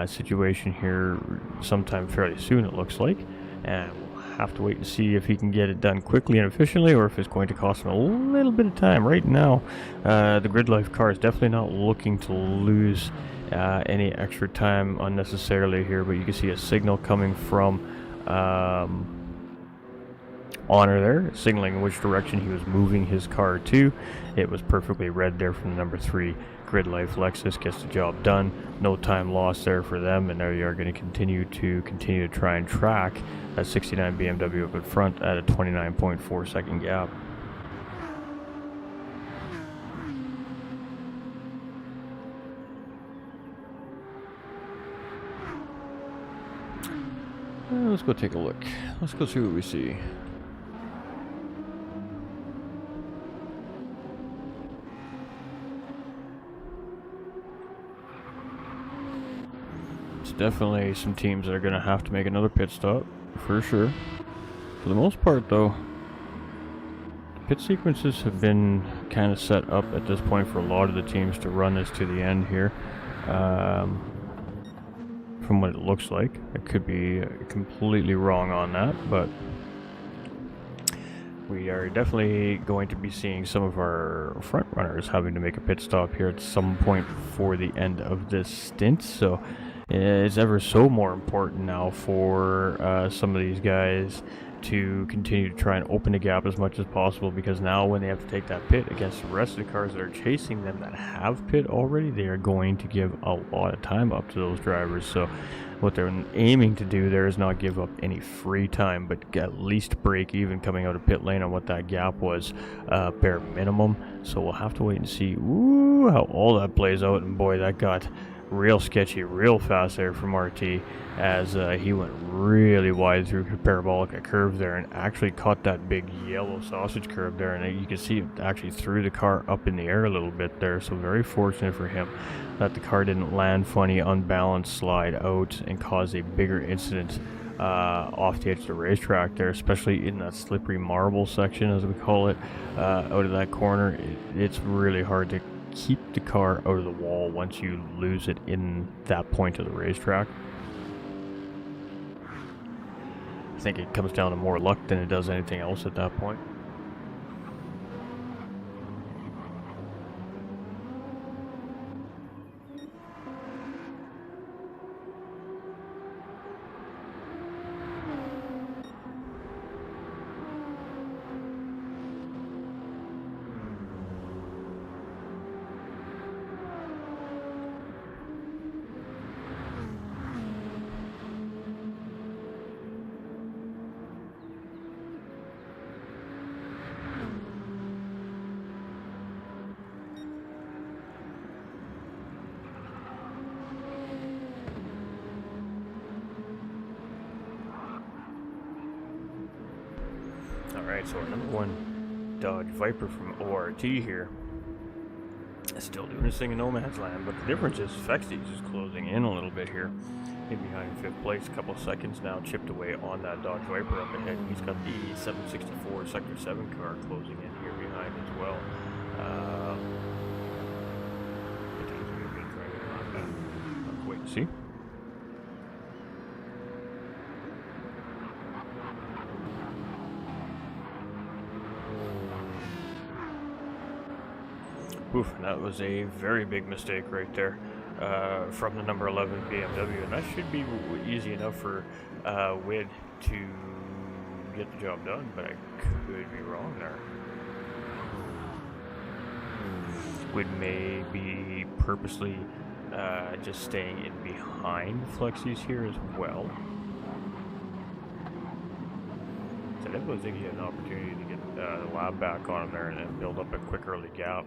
situation here sometime fairly soon, it looks like, and have to wait and see if he can get it done quickly and efficiently, or if it's going to cost him a little bit of time. Right now, the Grid Life car is definitely not looking to lose any extra time unnecessarily here, but you can see a signal coming from Honor there, signaling which direction he was moving his car to. It was perfectly read there from the number 3 Grid Life Lexus. Gets the job done. No time lost there for them, and there you are going to continue to try and track that 69 BMW up in front at a 29.4 second gap. Let's go take a look. Let's go see what we see. definitely some teams that are going to have to make another pit stop, for sure. For the most part, though, pit sequences have been kind of set up at this point for a lot of the teams to run this to the end here. From what it looks like. I could be completely wrong on that, but we are definitely going to be seeing some of our front runners having to make a pit stop here at some point before the end of this stint. So it's ever so more important now for some of these guys to continue to try and open the gap as much as possible, because now when they have to take that pit against the rest of the cars that are chasing them that have pit already, they are going to give a lot of time up to those drivers. So what they're aiming to do there is not give up any free time, but at least break even coming out of pit lane on what that gap was, bare minimum. So we'll have to wait and see how all that plays out. And boy, that got real sketchy real fast there from RT as he went really wide through parabolic curve there and actually caught that big yellow sausage curve there, and you can see it actually threw the car up in the air a little bit there. So very fortunate for him that the car didn't land funny, unbalanced, slide out and cause a bigger incident off the edge of the racetrack there, especially in that slippery marble section, as we call it, out of that corner. It's really hard to keep the car out of the wall once you lose it in that point of the racetrack. I think it comes down to more luck than it does anything else at that point. Alright, so our number one Dodge Viper from ORT here is still doing his thing in no man's land, but the difference is Fexy's is closing in a little bit here. In behind 5th place, a couple of seconds now, chipped away on that Dodge Viper up ahead. He's got the 764 Sector 7 car closing in here behind as well. Let's wait and see. Oof, that was a very big mistake right there from the number 11 BMW, and that should be easy enough for Wid to get the job done, but I could be wrong there. Wid may be purposely just staying in behind Flexies here as well. So I definitely think he had an opportunity to get the lap back on him there and then build up a quick early gap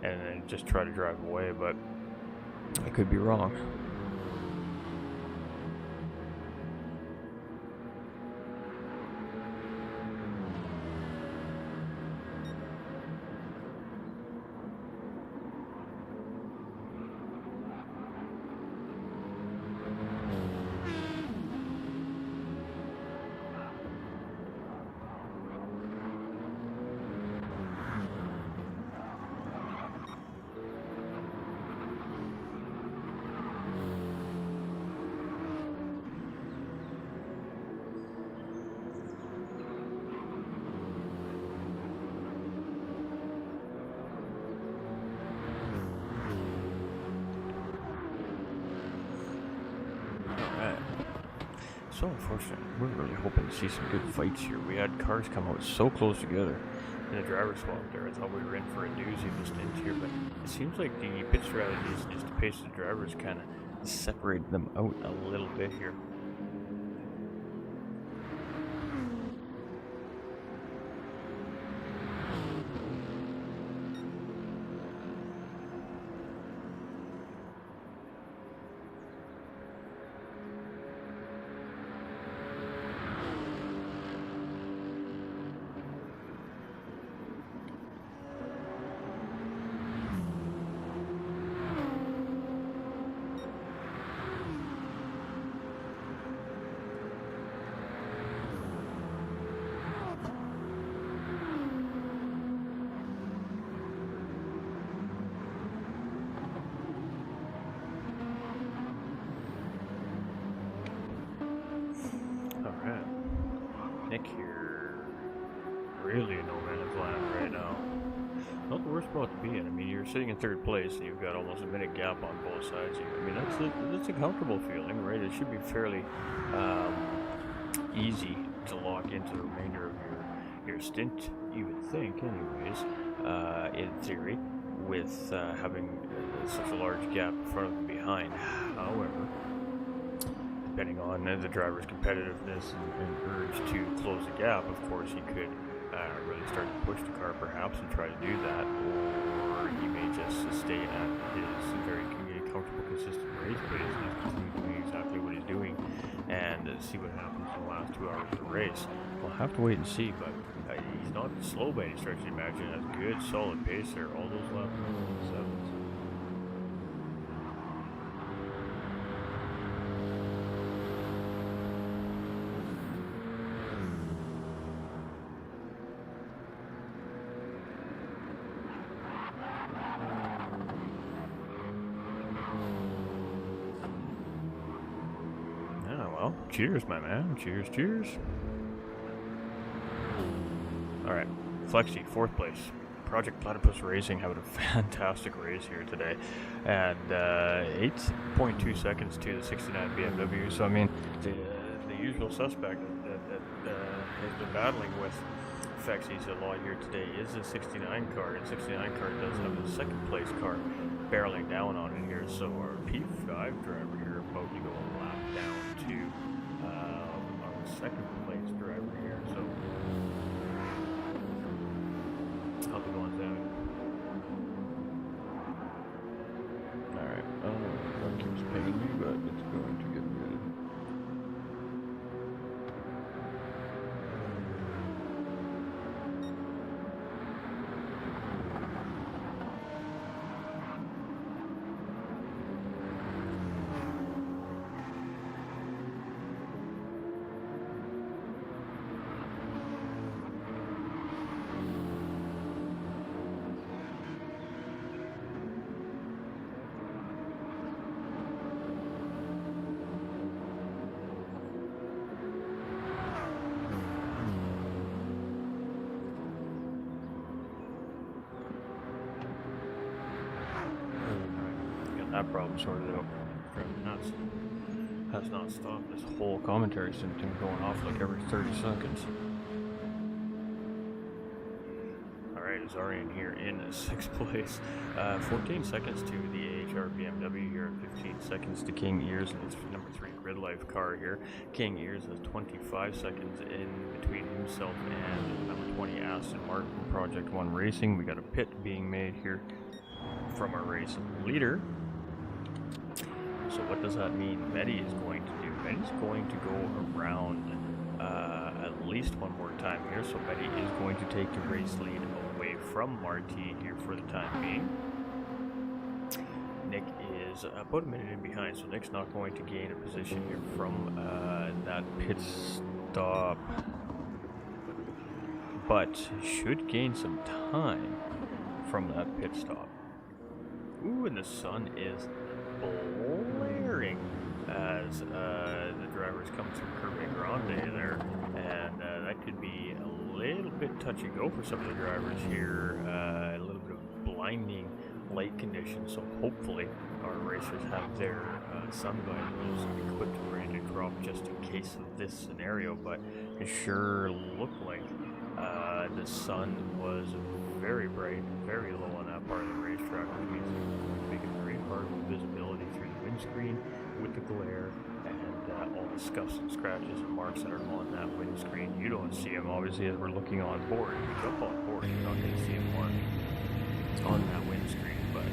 and then just try to drive away, but I could be wrong. So unfortunate. We're really hoping to see some good fights here. We had cars come out so close together in the driver swap there. I thought we were in for a doozy of a stint here, but it seems like the pit strategy is just to pace the drivers, kind of separate them out a little bit here. really in no man's land right now. Not the worst spot to be in. I mean, you're sitting in third place and you've got almost a minute gap on both sides. I mean, that's a comfortable feeling, right? It should be fairly easy to lock into the remainder of your stint, you would think, anyways, in theory, with having such a large gap in front of and behind. However, depending on the driver's competitiveness and urge to close the gap, of course, he could really start to push the car perhaps and try to do that, or he may just stay at his very comfortable, consistent race pace and just continue doing exactly what he's doing and see what happens in the last 2 hours of the race. We'll have to wait and see, but he's not slow by any stretch of the imagination. That's good, solid pace there. All those laps, sevens. Well, cheers, my man. Cheers, cheers. Alright, Flexi, 4th place. Project Platypus Racing having a fantastic race here today. And 8.2 seconds to the 69 BMW. So, I mean, the usual suspect that has been battling with Flexi's a lot here today is the 69 car. And 69 car does have a 2nd place car barreling down on it here. So, our P5 driver here about to go a lap down to our 2nd place driver here. So, how's it going, Sammy? Alright, that keeps pinging me, but it's going to get muted. That problem sorted out. Driving nuts. Has not stopped this whole commentary symptom going off like every 30 seconds. Alright, Azarian here in 6th place. 14 seconds to the AHR BMW here, 15 seconds to King Ears and his number 3 Grid Life car here. King Ears has 25 seconds in between himself and number 20 Aston Martin Project 1 Racing. We got a pit being made here from our race leader. So what does that mean Mehdi is going to do? Mehdi's going to go around at least one more time here. So Mehdi is going to take the race lead away from Marti here for the time being. Nick is about a minute in behind, so Nick's not going to gain a position here from that pit stop, but should gain some time from that pit stop. Ooh, and the sun is blaring as the drivers come through Curve Grande there, and that could be a little bit touch and go for some of the drivers here. A little bit of blinding light conditions, so hopefully our racers have their sun goggles equipped and ready to drop just in case of this scenario. But it sure looked like the sun was very bright, very low on that part of the racetrack, which means it's making it very hard with visibility through the windscreen with the glare and all the scuffs and scratches and marks that are on that windscreen. You don't see them obviously as we're looking on board. If you jump on board, you're not going to see them marked on that windscreen, but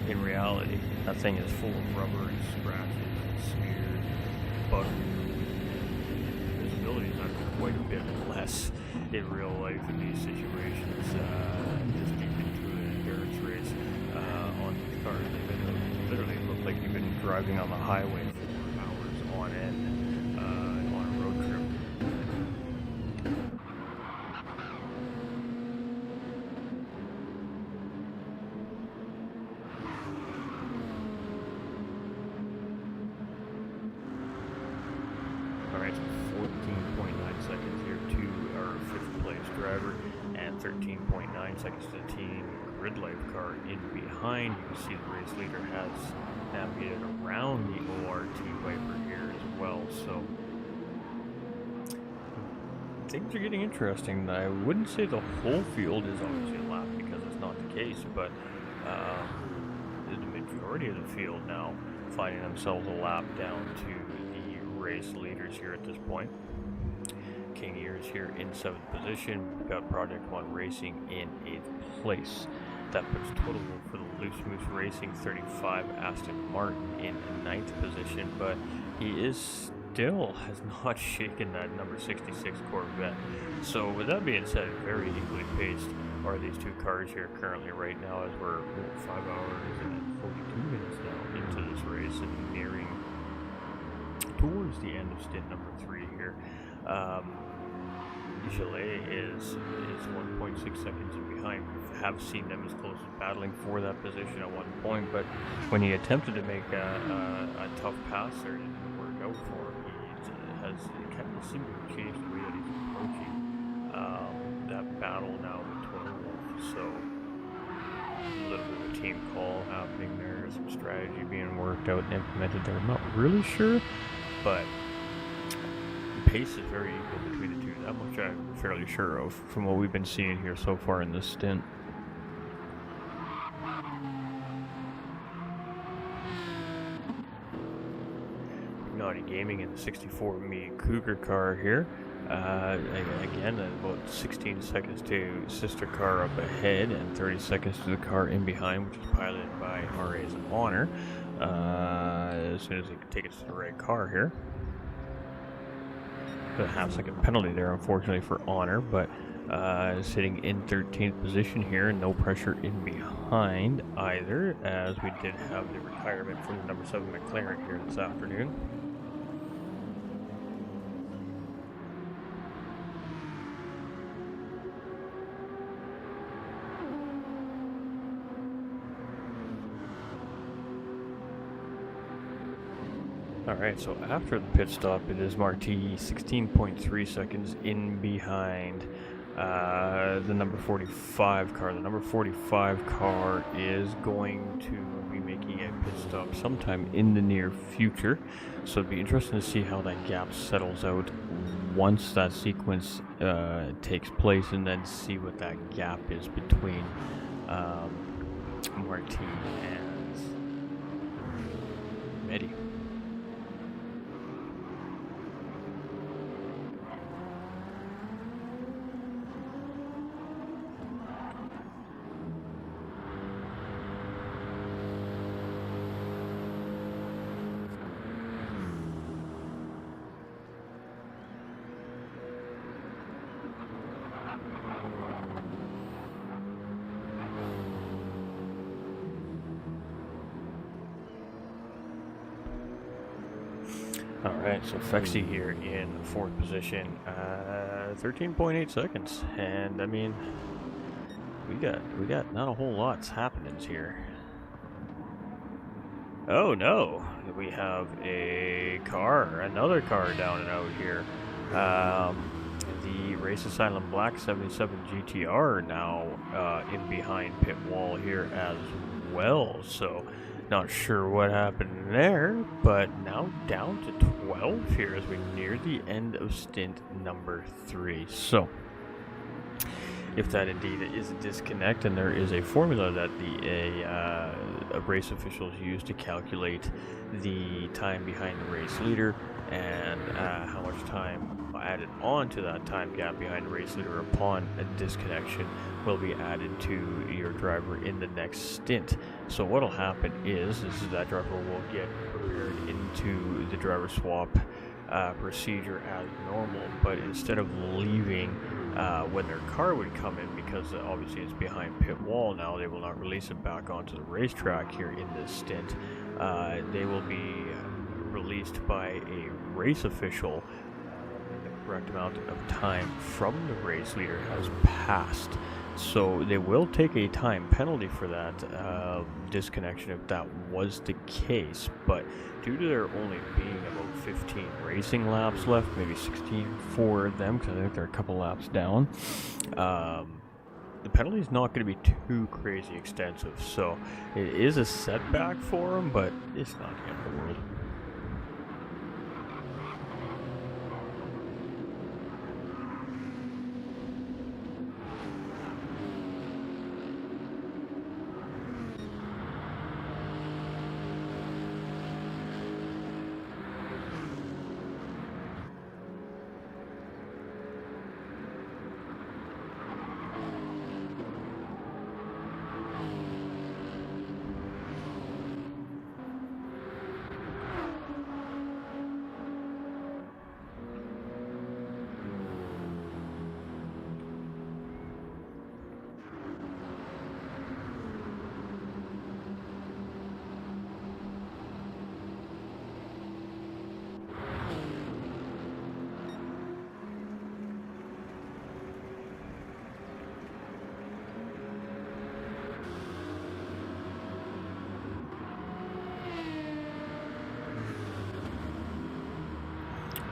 in reality that thing is full of rubber and scratches and smears, but visibility is actually quite a bit less in real life in these situations. Just deep into an endurance race on these cars, they literally look like you've been driving on the highway for hours on end on a road trip. Alright, so 14.9 seconds here to our 5th place driver. 13.9 seconds to the team grid life car in behind. You can see the race leader has navigated around the ORT Viper here as well. So things are getting interesting. I wouldn't say the whole field is obviously a lap because it's not the case, but the majority of the field now finding themselves a lap down to the race leaders here at this point. King Ears here in 7th position. We've got Project One Racing in 8th place. That puts total for the Loose Moose Racing 35 Aston Martin in 9th position, but he still has not shaken that number 66 Corvette. So with that being said, very equally paced are these two cars here currently right now, as we're 5 hours and 42 minutes now into this race and nearing towards the end of stint number 3 here. Gillet is 1.6 seconds in behind. We have seen them as close as battling for that position at one point, but when he attempted to make a tough pass there, it didn't work out for him. He has kind of seemed to change the way that he's approaching that battle now with Total Wolf. So a little bit of a team call happening there, some strategy being worked out and implemented there. I'm not really sure, but pace is very equal between the two. That much I'm fairly sure of from what we've been seeing here so far in this stint. Naughty Gaming in the 64 Me Cougar car here. Again, about 16 seconds to sister car up ahead and 30 seconds to the car in behind, which is piloted by RA's Honor. As soon as they can take us to the right car here. A half-second penalty there, unfortunately, for Honor, but sitting in 13th position here, no pressure in behind either, as we did have the retirement from the number 7 McLaren here this afternoon. Alright, so after the pit stop, it is Marti 16.3 seconds in behind the number 45 car. The number 45 car is going to be making a pit stop sometime in the near future. So it'd be interesting to see how that gap settles out once that sequence takes place, and then see what that gap is between Marti and Medi. Alright, so Fexy here in 4th position, 13.8 seconds, and I mean, we got not a whole lot's happening here. Oh no, we have another car down and out here. The Race Asylum Black 77 GTR now in behind pit wall here as well, so not sure what happened there, but now down to 12 here as we near the end of stint number 3. So if that indeed is a disconnect, and there is a formula that the race officials use to calculate the time behind the race leader and how much time added on to that time gap behind the race leader upon a disconnection will be added to your driver in the next stint. So what will happen is that driver will get prepared into the driver swap procedure as normal, but instead of leaving when their car would come in, because obviously it's behind pit wall now, they will not release it back onto the racetrack here in this stint. They will be released by a race official when the correct amount of time from the race leader has passed. So they will take a time penalty for that disconnection if that was the case, but due to there only being about 15 racing laps left, maybe 16 for them, because I think they're a couple laps down, the penalty is not going to be too crazy extensive, so it is a setback for him, but it's not the end of the world.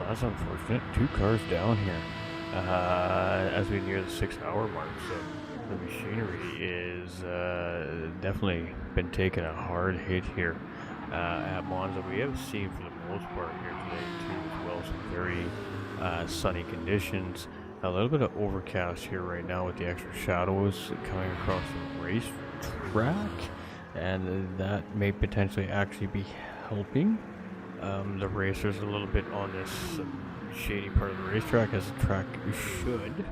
That's unfortunate. 2 cars down here as we near the 6-hour mark. So the machinery is definitely been taking a hard hit here at Monza. We have seen for the most part here today too as well some very sunny conditions. A little bit of overcast here right now with the extra shadows coming across the race track, and that may potentially actually be helping the racers a little bit on this shady part of the racetrack, as the track should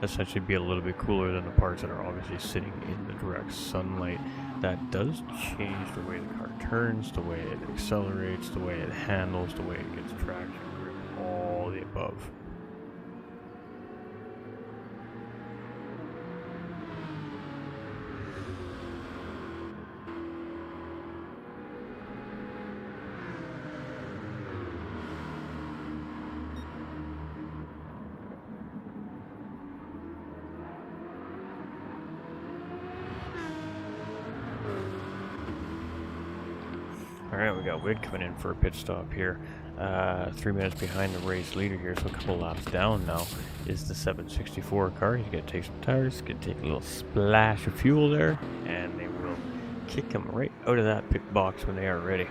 essentially be a little bit cooler than the parts that are obviously sitting in the direct sunlight. That does change the way the car turns, the way it accelerates, the way it handles, the way it gets traction, all the above. Alright, we got Wid coming in for a pit stop here. 3 minutes behind the race leader here, so a couple laps down now is the 764 car. He's going to take some tires, going to take a little splash of fuel there, and they will kick him right out of that pit box when they are ready.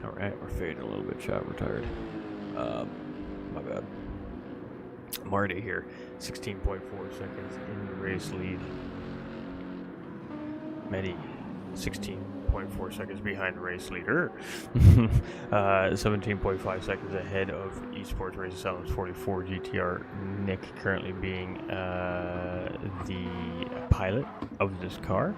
Alright, we're fading a little bit, chat. We're tired. My bad. Marty here, 16.4 seconds in the race lead. Medi, 16.4 seconds behind the race leader. 17.5 seconds ahead of Esports Racing Silence 44 GTR. Nick currently being the pilot of this car.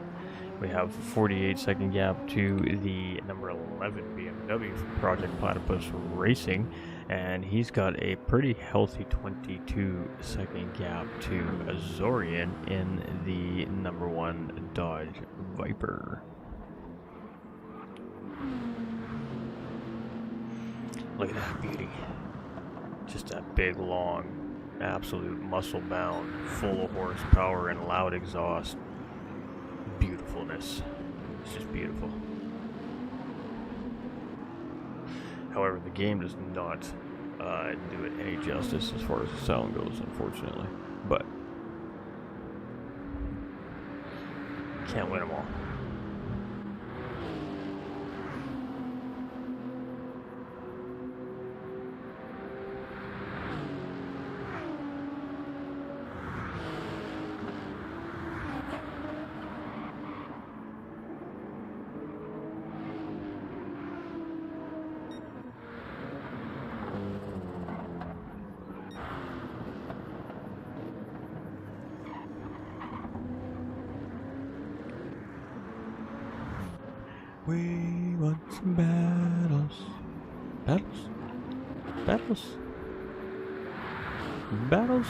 We have a 48-second gap to the number 11 BMW from Project Platypus Racing, and he's got a pretty healthy 22-second gap to Azorian in the number 1 Dodge Viper. Look at that beauty. Just that big, long, absolute muscle-bound, full of horsepower and loud exhaust. Beautifulness. It's just beautiful. However, the game does not do it any justice as far as the sound goes, unfortunately. But can't win them all. We want some battles. Battles? Battles? Battles?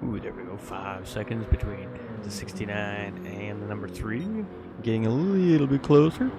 Ooh, there we go. 5 seconds between the 69 and the number 3. Getting a little bit closer.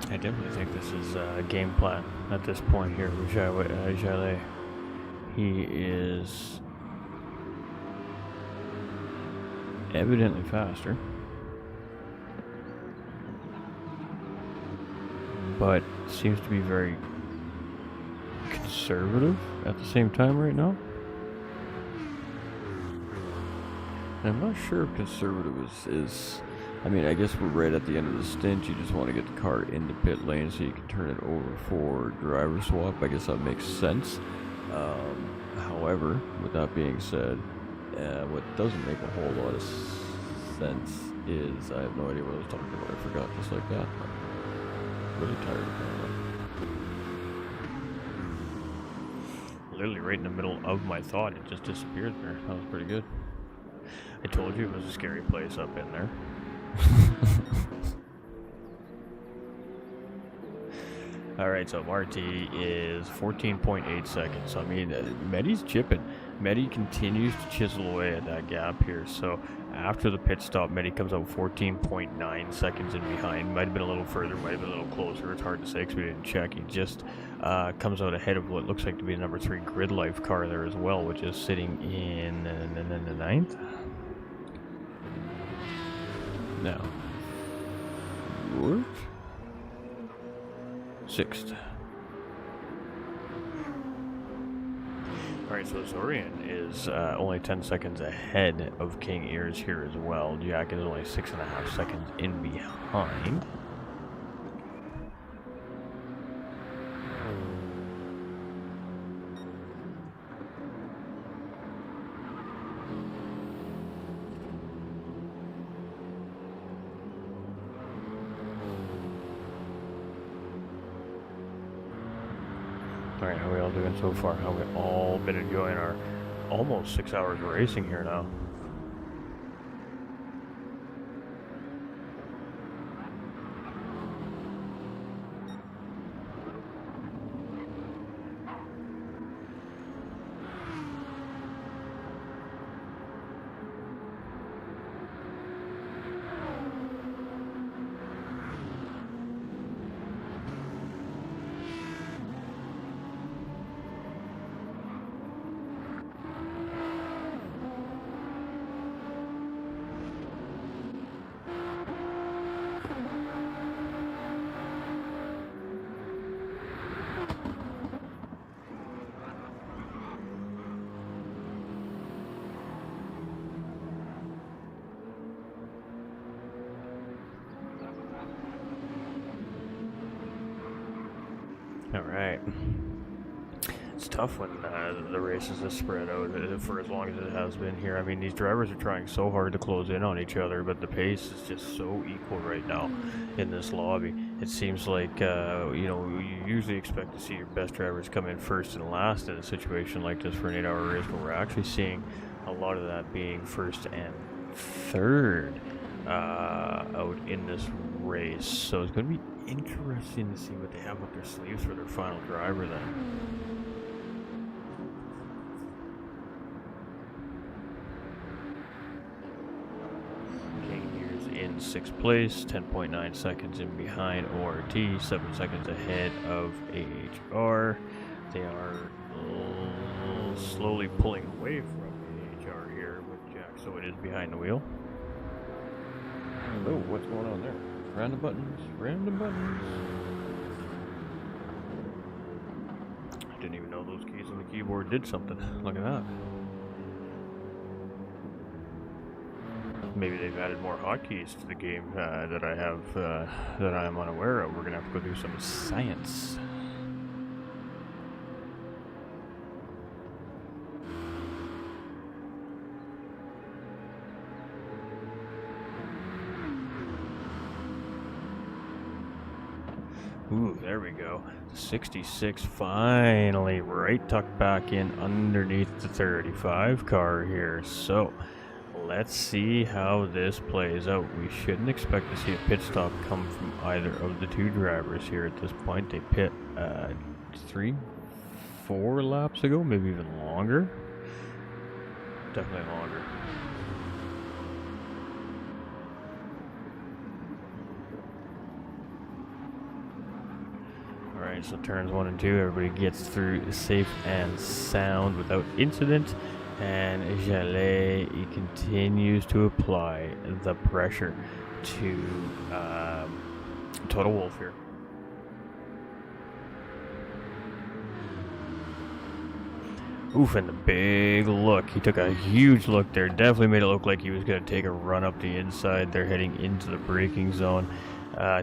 I definitely think this is a game plan at this point here with Jallet. He is evidently faster, but seems to be very conservative at the same time right now. And I'm not sure if conservative is I mean, I guess we're right at the end of the stint. You just want to get the car into pit lane so you can turn it over for driver swap. I guess that makes sense. However, with that being said, what doesn't make a whole lot of sense is I have no idea what I was talking about. I forgot just like that. I'm really tired of that. Literally right in the middle of my thought, it just disappeared there. That was pretty good. I told you it was a scary place up in there. Alright, so Marty is 14.8 seconds. I mean, Medi's chipping. Medi continues to chisel away at that gap here. So after the pit stop, Medi comes out 14.9 seconds in behind. Might have been a little further, might have been a little closer. It's hard to say because we didn't check. He just comes out ahead of what looks like to be the number 3 Grid Life car there as well, which is sitting in the 9th. No. 4th? 6th. Alright, so Zorian is only 10 seconds ahead of King Ears here as well. Jack is only 6.5 seconds in behind. Alright, how are we all doing so far? How have we all been enjoying our almost 6 hours of racing here now? Alright. It's tough when the races are spread out for as long as it has been here. I mean, these drivers are trying so hard to close in on each other, but the pace is just so equal right now in this lobby. It seems like, you know, you usually expect to see your best drivers come in first and last in a situation like this for an 8-hour race, but we're actually seeing a lot of that being first and third out in this race. So it's going to be interesting to see what they have up their sleeves for their final driver then. In 6th place, 10.9 seconds in behind ORT, 7 seconds ahead of AHR. They are slowly pulling away from AHR here with Jack, so it is behind the wheel. Oh, what's going on there? Random buttons, random buttons. I didn't even know those keys on the keyboard did something. Look at that. Maybe they've added more hotkeys to the game that I have that I am unaware of. We're gonna have to go do some science. Ooh, there we go. 66 finally right tucked back in underneath the 35 car here. So let's see how this plays out. We shouldn't expect to see a pit stop come from either of the two drivers here at this point. They pit 3-4 laps ago, maybe even longer. Definitely longer. Alright, so turns 1 and 2, everybody gets through safe and sound without incident. And Jallet, he continues to apply the pressure to Total Wolf here. Oof, and the big look. He took a huge look there. Definitely made it look like he was going to take a run up the inside. They're heading into the braking zone.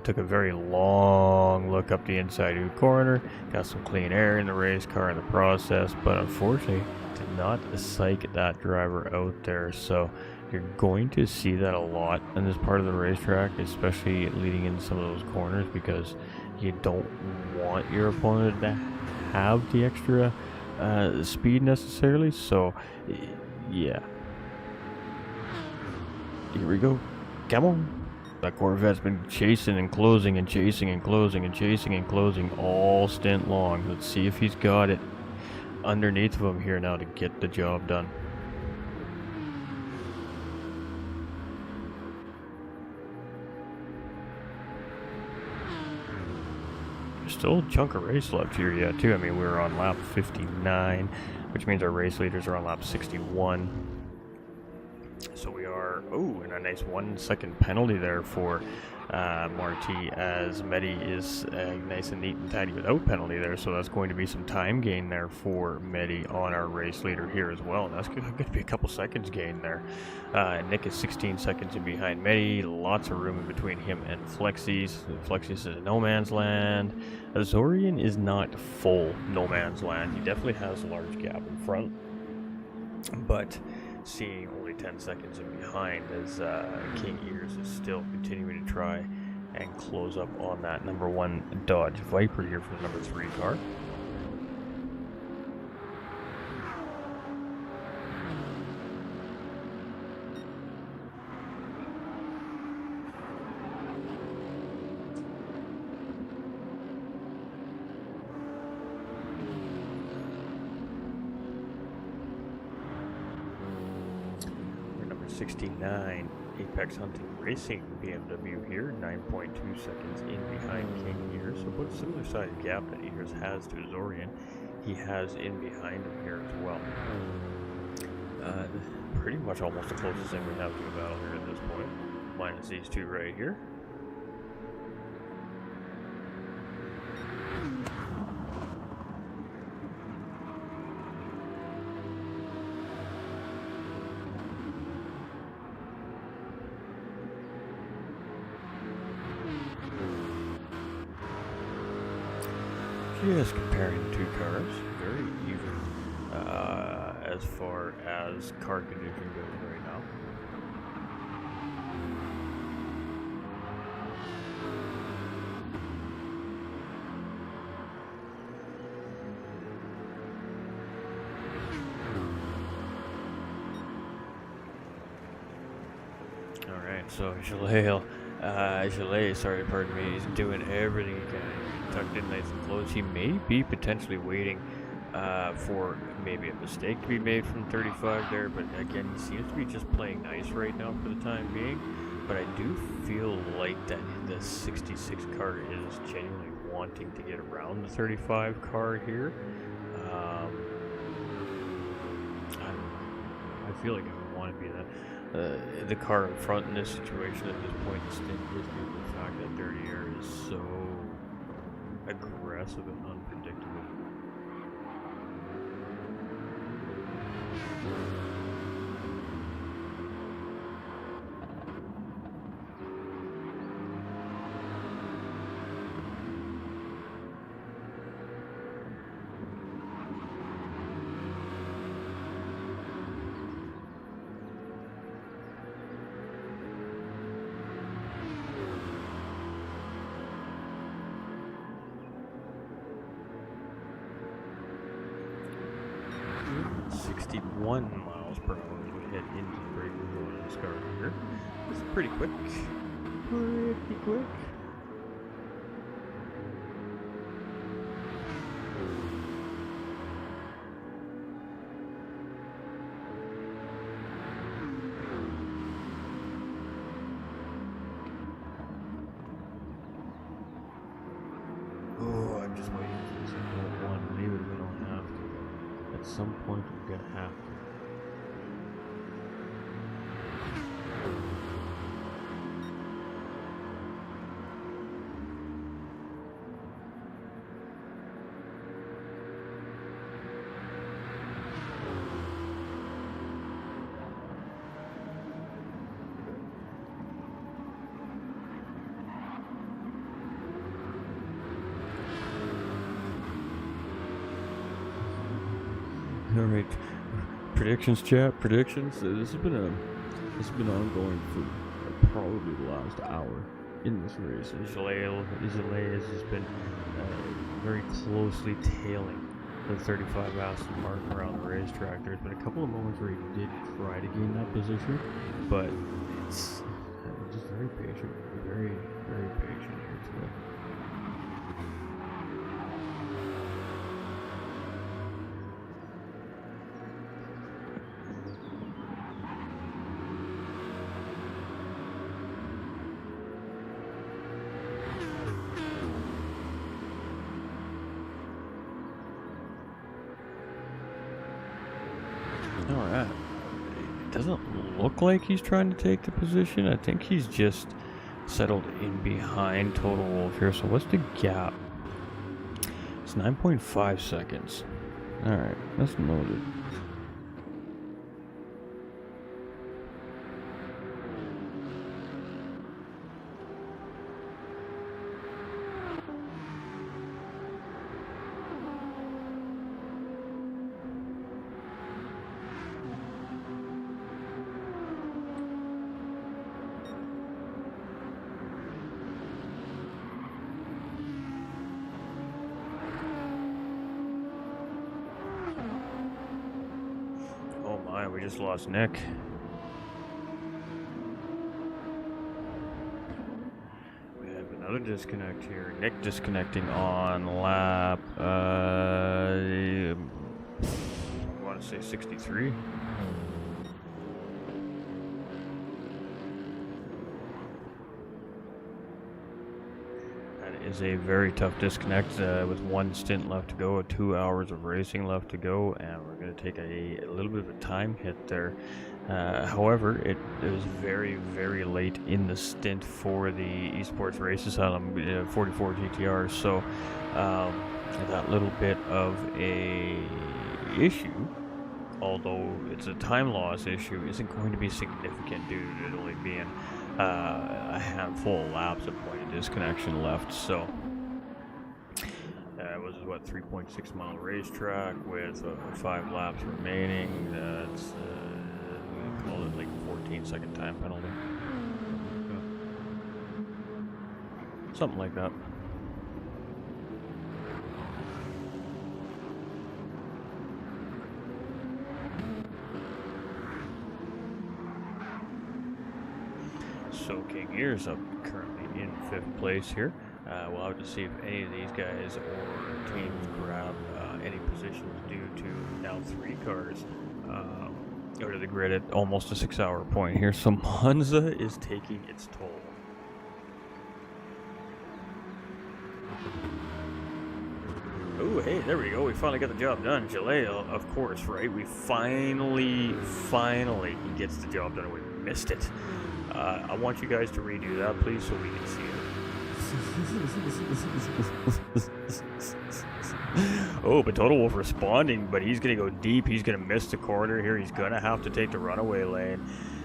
Took a very long look up the inside of the corner. Got some clean air in the race car in the process, but unfortunately did not psych that driver out there. So you're going to see that a lot in this part of the racetrack, especially leading in some of those corners, because you don't want your opponent to have the extra speed necessarily. So yeah, here we go. Come on. That Corvette's been chasing and closing and chasing and closing and chasing and closing all stint long. Let's see if he's got it underneath of him here now to get the job done. There's still a chunk of race left here yet too. I mean, we were on lap 59, which means our race leaders are on lap 61. So we are, and a nice 1 second penalty there for Marty, as Medi is nice and neat and tidy without penalty there. So that's going to be some time gain there for Medi on our race leader here as well. And that's going to be a couple seconds gain there. Nick is 16 seconds in behind Medi. Lots of room in between him and Flexis. Flexis is no man's land. Azorian is not full no man's land. He definitely has a large gap in front, but seeing only 10 seconds in behind, as King Ears is still continuing to try and close up on that number 1 Dodge Viper here for the number 3 car. We're number 69 Apex Hunting Racing BMW here, 9.2 seconds in behind King Ears. So about a similar sized gap that Ears has to Azorian, he has in behind him here as well. Pretty much almost the closest thing we have to a battle here at this point, minus these two right here. Just comparing the two cars, very even as far as car condition goes right now. Alright, so Jallet, sorry, pardon me, he's doing everything he can. Tucked in nice and close. He may be potentially waiting for maybe a mistake to be made from 35 there, but again, he seems to be just playing nice right now for the time being. But I do feel like that the 66 car is genuinely wanting to get around the 35 car here. I feel like I would want to be the car in front in this situation at this point in Stint, just due to the fact that Dirty Air is so aggressive and unpredictable. 61 miles per hour as we head into the braking zone of this car here. This is pretty quick. Pretty quick. Oh, I'm just waiting for this one. Maybe we don't have to. At some point, we're gonna have to. All right, predictions, chat. Predictions. This has been ongoing for probably the last hour in this race. Gilles has just been very closely tailing the 35 Aston Martin around the racetrack. There's been a couple of moments where he did try to gain that position, but it's just very patient, very patient here today. Alright. It doesn't look like he's trying to take the position. I think he's just settled in behind Total Wolf here. So what's the gap? It's 9.5 seconds. Alright, that's noted. We just lost Nick. We have another disconnect here. Nick disconnecting on lap, I want to say 63. That is a very tough disconnect with one stint left to go, 2 hours of racing left to go, and we're going to take a little bit of a time hit there. However, it was very late in the stint for the esports race asylum 44 GTR, so that little bit of a issue, although it's a time loss issue, isn't going to be significant due to it only being a handful of laps of point of disconnection left. So it was what, 3.6 mile racetrack with 5 laps remaining. That's we call it like 14-second time penalty, something like that. So King Ears up currently in 5th place here. We'll have to see if any of these guys or teams grab any positions due to now 3 cars go to the grid at almost a 6-hour point here. So Monza is taking its toll. Oh, hey, there we go. We finally got the job done. Gilles, of course, right? We finally, he gets the job done. We missed it. I want you guys to redo that, please, so we can see it. Oh, but Total Wolf responding, but he's going to go deep. He's going to miss the corner here. He's going to have to take the runaway lane,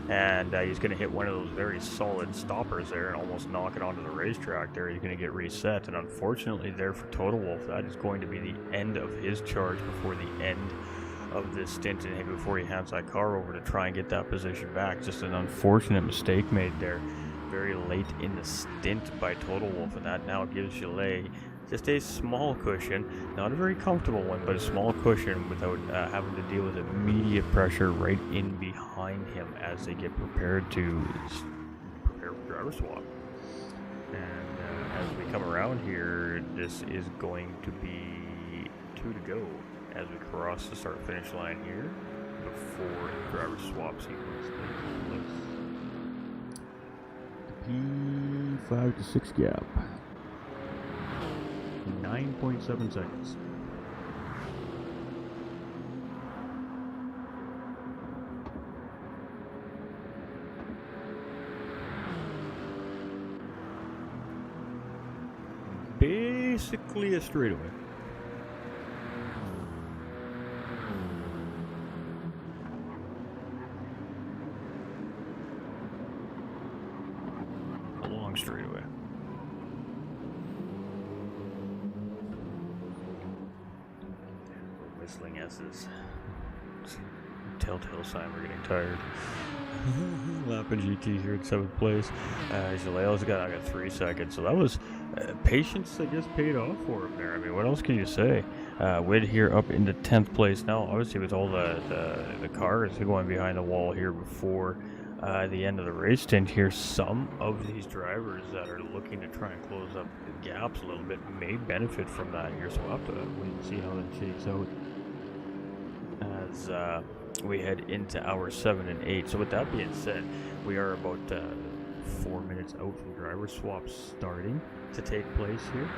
and he's going to hit one of those very solid stoppers there and almost knock it onto the racetrack there. He's going to get reset, and unfortunately there for Total Wolf, that is going to be the end of his charge before the end of this stint, and before he hands that car over to try and get that position back. Just an unfortunate mistake made there very late in the stint by Total Wolf, and that now gives Gilles just a small cushion, not a very comfortable one, but a small cushion without having to deal with immediate pressure right in behind him as they get prepared to prepare for driver swap. And as we come around here, this is going to be 2 to go as we cross the start-finish line here before the driver swap sequence takes place. P5 to 6 gap. 9.7 seconds. Basically a straightaway. A long straightaway. Whistling S's. Telltale sign we're getting tired. Lapping GT here in 7th place. Jalale's got 3 seconds, so that was patience that just paid off for him there. I mean, what else can you say? Wid here up into 10th place now. Obviously, with all the cars going behind the wall here before the end of the race stint here, some of these drivers that are looking to try and close up the gaps a little bit may benefit from that here. So we'll have to wait and see how that shakes out as we head into hour 7 and 8. So with that being said, we are about 4 minutes out from driver swaps starting to take place here.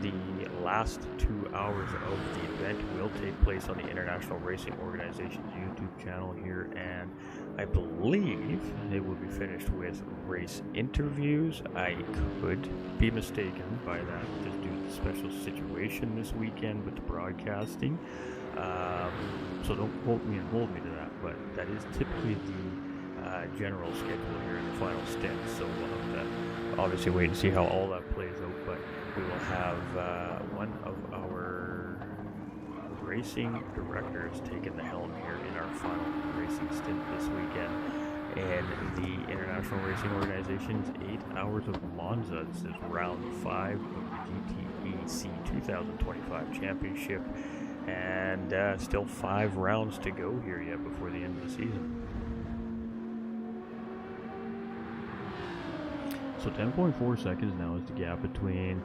The last 2 hours of the event will take place on the International Racing Organization's YouTube channel here, and I believe it will be finished with race interviews. I could be mistaken by that just due to the special situation this weekend with the broadcasting. So don't quote me and hold me to that, but that is typically the general schedule here in the final stint. So we'll have to obviously wait and see how all that plays out, but we will have one of our racing directors taking the helm here in our final racing stint this weekend. And the International Racing Organization's 8 Hours of Monza. This is round 5 of the GTEC 2025 Championship. And still 5 rounds to go here yet before the end of the season. So 10.4 seconds now is the gap between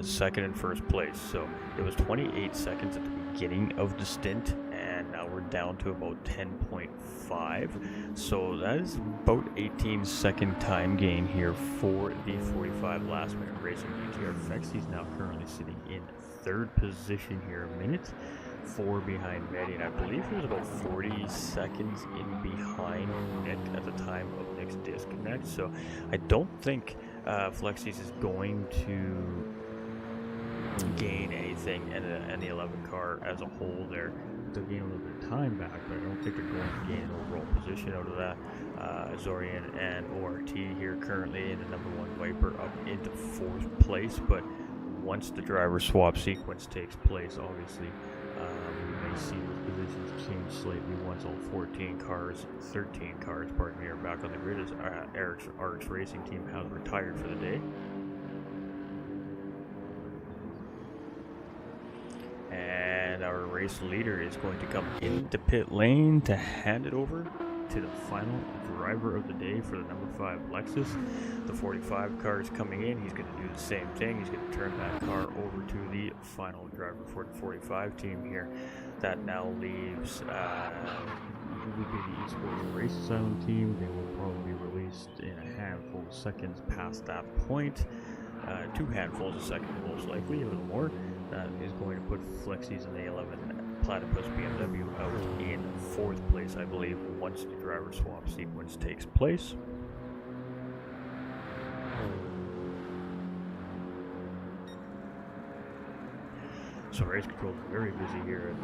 second and first place. So it was 28 seconds at the beginning of the stint, and now we're down to about 10.5. So that is about 18-second time gain here for the 45 last minute racing. GTR Fexy is now currently sitting in 3rd position here, a minute 4 behind Medi, and I believe he was about 40 seconds in behind Nick at the time of Nick's disconnect. So I don't think Flexies is going to gain anything in the 11 car as a whole there. They'll gain a little bit of time back, but I don't think they're going to gain an overall position out of that. Zorian and ORT here currently in the number 1 Viper up into 4th place, but once the driver swap sequence takes place, obviously we may see those positions change slightly once all 13 cars pardon me, are back on the grid as Eric's racing team has retired for the day. And our race leader is going to come into pit lane to hand it over to the final driver of the day for the number 5 Lexus. The 45 car is coming in. He's going to do the same thing. He's going to turn that car over to the final driver for the 45 team here. That now leaves who would be the Esports Race Asylum team. They will probably be released in a handful of seconds past that point. 2 handfuls of seconds most likely, a little more. That is going to put Flexies in the 11 Platypus BMW out in 4th place, I believe, once the driver swap sequence takes place. So race control is very busy here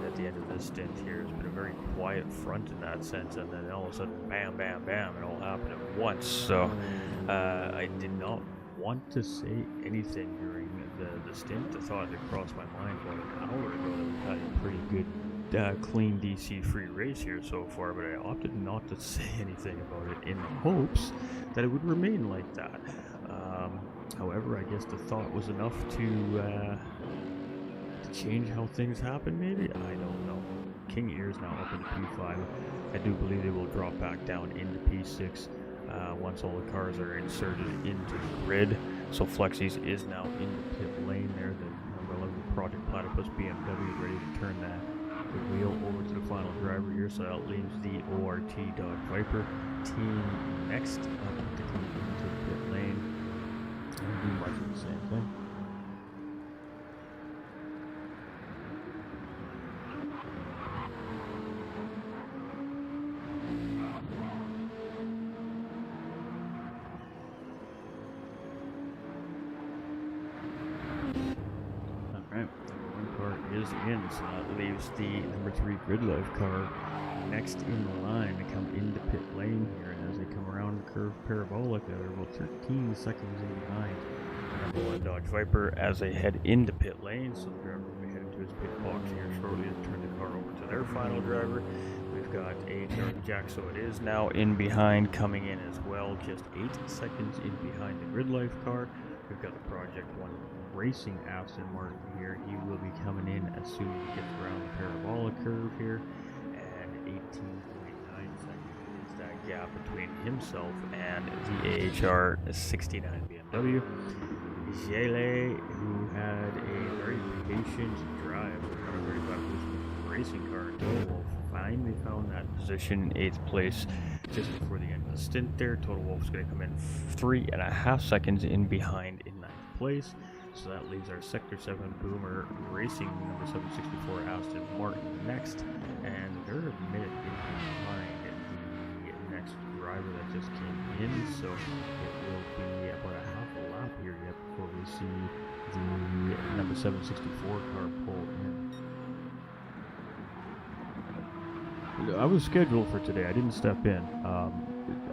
at the end of this stint here. It's been a very quiet front in that sense, and then all of a sudden, bam, bam, bam, it all happened at once. So I did not want to say anything during the stint. The thought that crossed my mind about an hour ago that we had a pretty good clean DC free race here so far, but I opted not to say anything about it in the hopes that it would remain like that. However, I guess the thought was enough to change how things happen, maybe? I don't know. King Ear is now up in P5. I do believe they will drop back down into P6 once all the cars are inserted into the grid. So Flexies is now in the pit lane there. The number 11 Project Platypus BMW ready to turn the wheel over to the final driver here. So that leaves the ORT Dodge Viper team next to come into the pit lane and do much of the same thing. Is in, so that leaves the number 3 Grid Life car next in the line to come into pit lane here, and as they come around the curve parabolic, they're about 13 seconds in behind the number 1 Dodge Viper as they head into pit lane. So the driver will be heading to his pit box here shortly to turn the car over to their final driver. We've got AHR and Jack, so it is now in behind, coming in as well, just 8 seconds in behind the Grid Life car. We've got the Project 1 Racing Aston Martin here. He will be coming in as soon as he gets around the parabolic curve here. And 18.9 seconds is that gap between himself and the AHR 69 BMW. Jele, who had a very patient drive with a 35 racing car until Wolf finally found that position in 8th place just before the end of the stint there. Total Wolf's going to come in 3.5 seconds in behind in 9th place. So that leaves our Sector 7 Boomer Racing number 764 Aston Martin next. And they're a minute behind the next driver that just came in. So it will be about a half a lap here yet before we see the number 764 car pull in. I was scheduled for today. I didn't step in.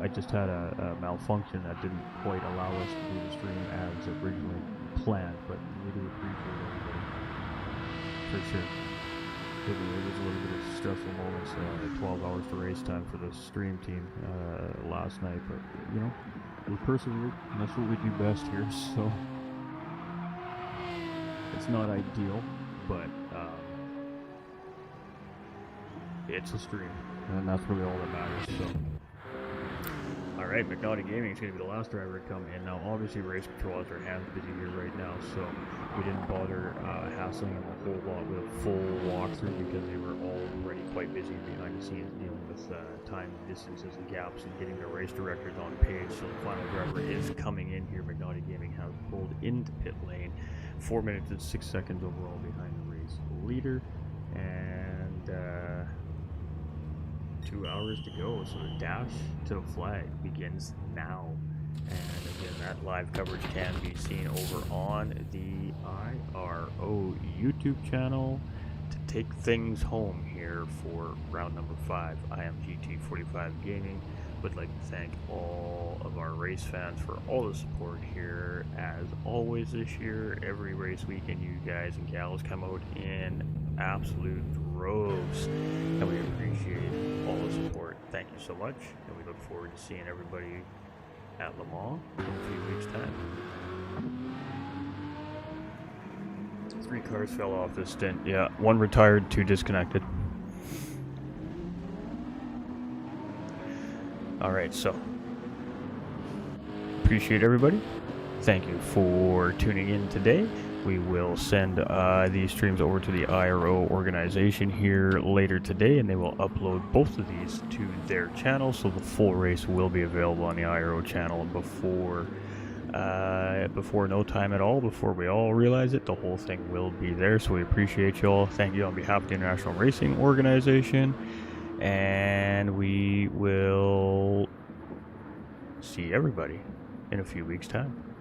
I just had a malfunction that didn't quite allow us to do the stream as originally planned, but we do appreciate everybody for sure. It was a little bit of stressful moments, 12 hours to race time for the stream team last night, but you know, we persevered, and that's what we do best here. So it's not ideal, but it's a stream, and that's really all that matters. So, all right, McNaughty Gaming is going to be the last driver to come in. Now, obviously, Race Control has their hands busy here right now, so we didn't bother hassling them a whole lot with a full walkthrough because they were already quite busy behind the scenes dealing with time, distances, and gaps and getting their race directors on page. So the final driver is coming in here. McNaughty Gaming has pulled into pit lane, 4 minutes and 6 seconds overall behind the race leader, and 2 hours to go, so the dash to the flag begins now. And again, that live coverage can be seen over on the IRO YouTube channel. To take things home here for round number 5, I am GT45 Gaming. Would like to thank all of our race fans for all the support here. As always this year, every race weekend you guys and gals come out in absolute droves, and we appreciate all the support. Thank you so much, and we look forward to seeing everybody at Le Mans in a few weeks' time. 3 cars fell off this stint. Yeah, 1 retired, 2 disconnected. Alright, so appreciate everybody. Thank you for tuning in today. We will send these streams over to the IRO organization here later today, and they will upload both of these to their channel, so the full race will be available on the IRO channel before no time at all. Before we all realize it, the whole thing will be there, so we appreciate you all. Thank you on behalf of the International Racing Organization, and we will see everybody in a few weeks' time.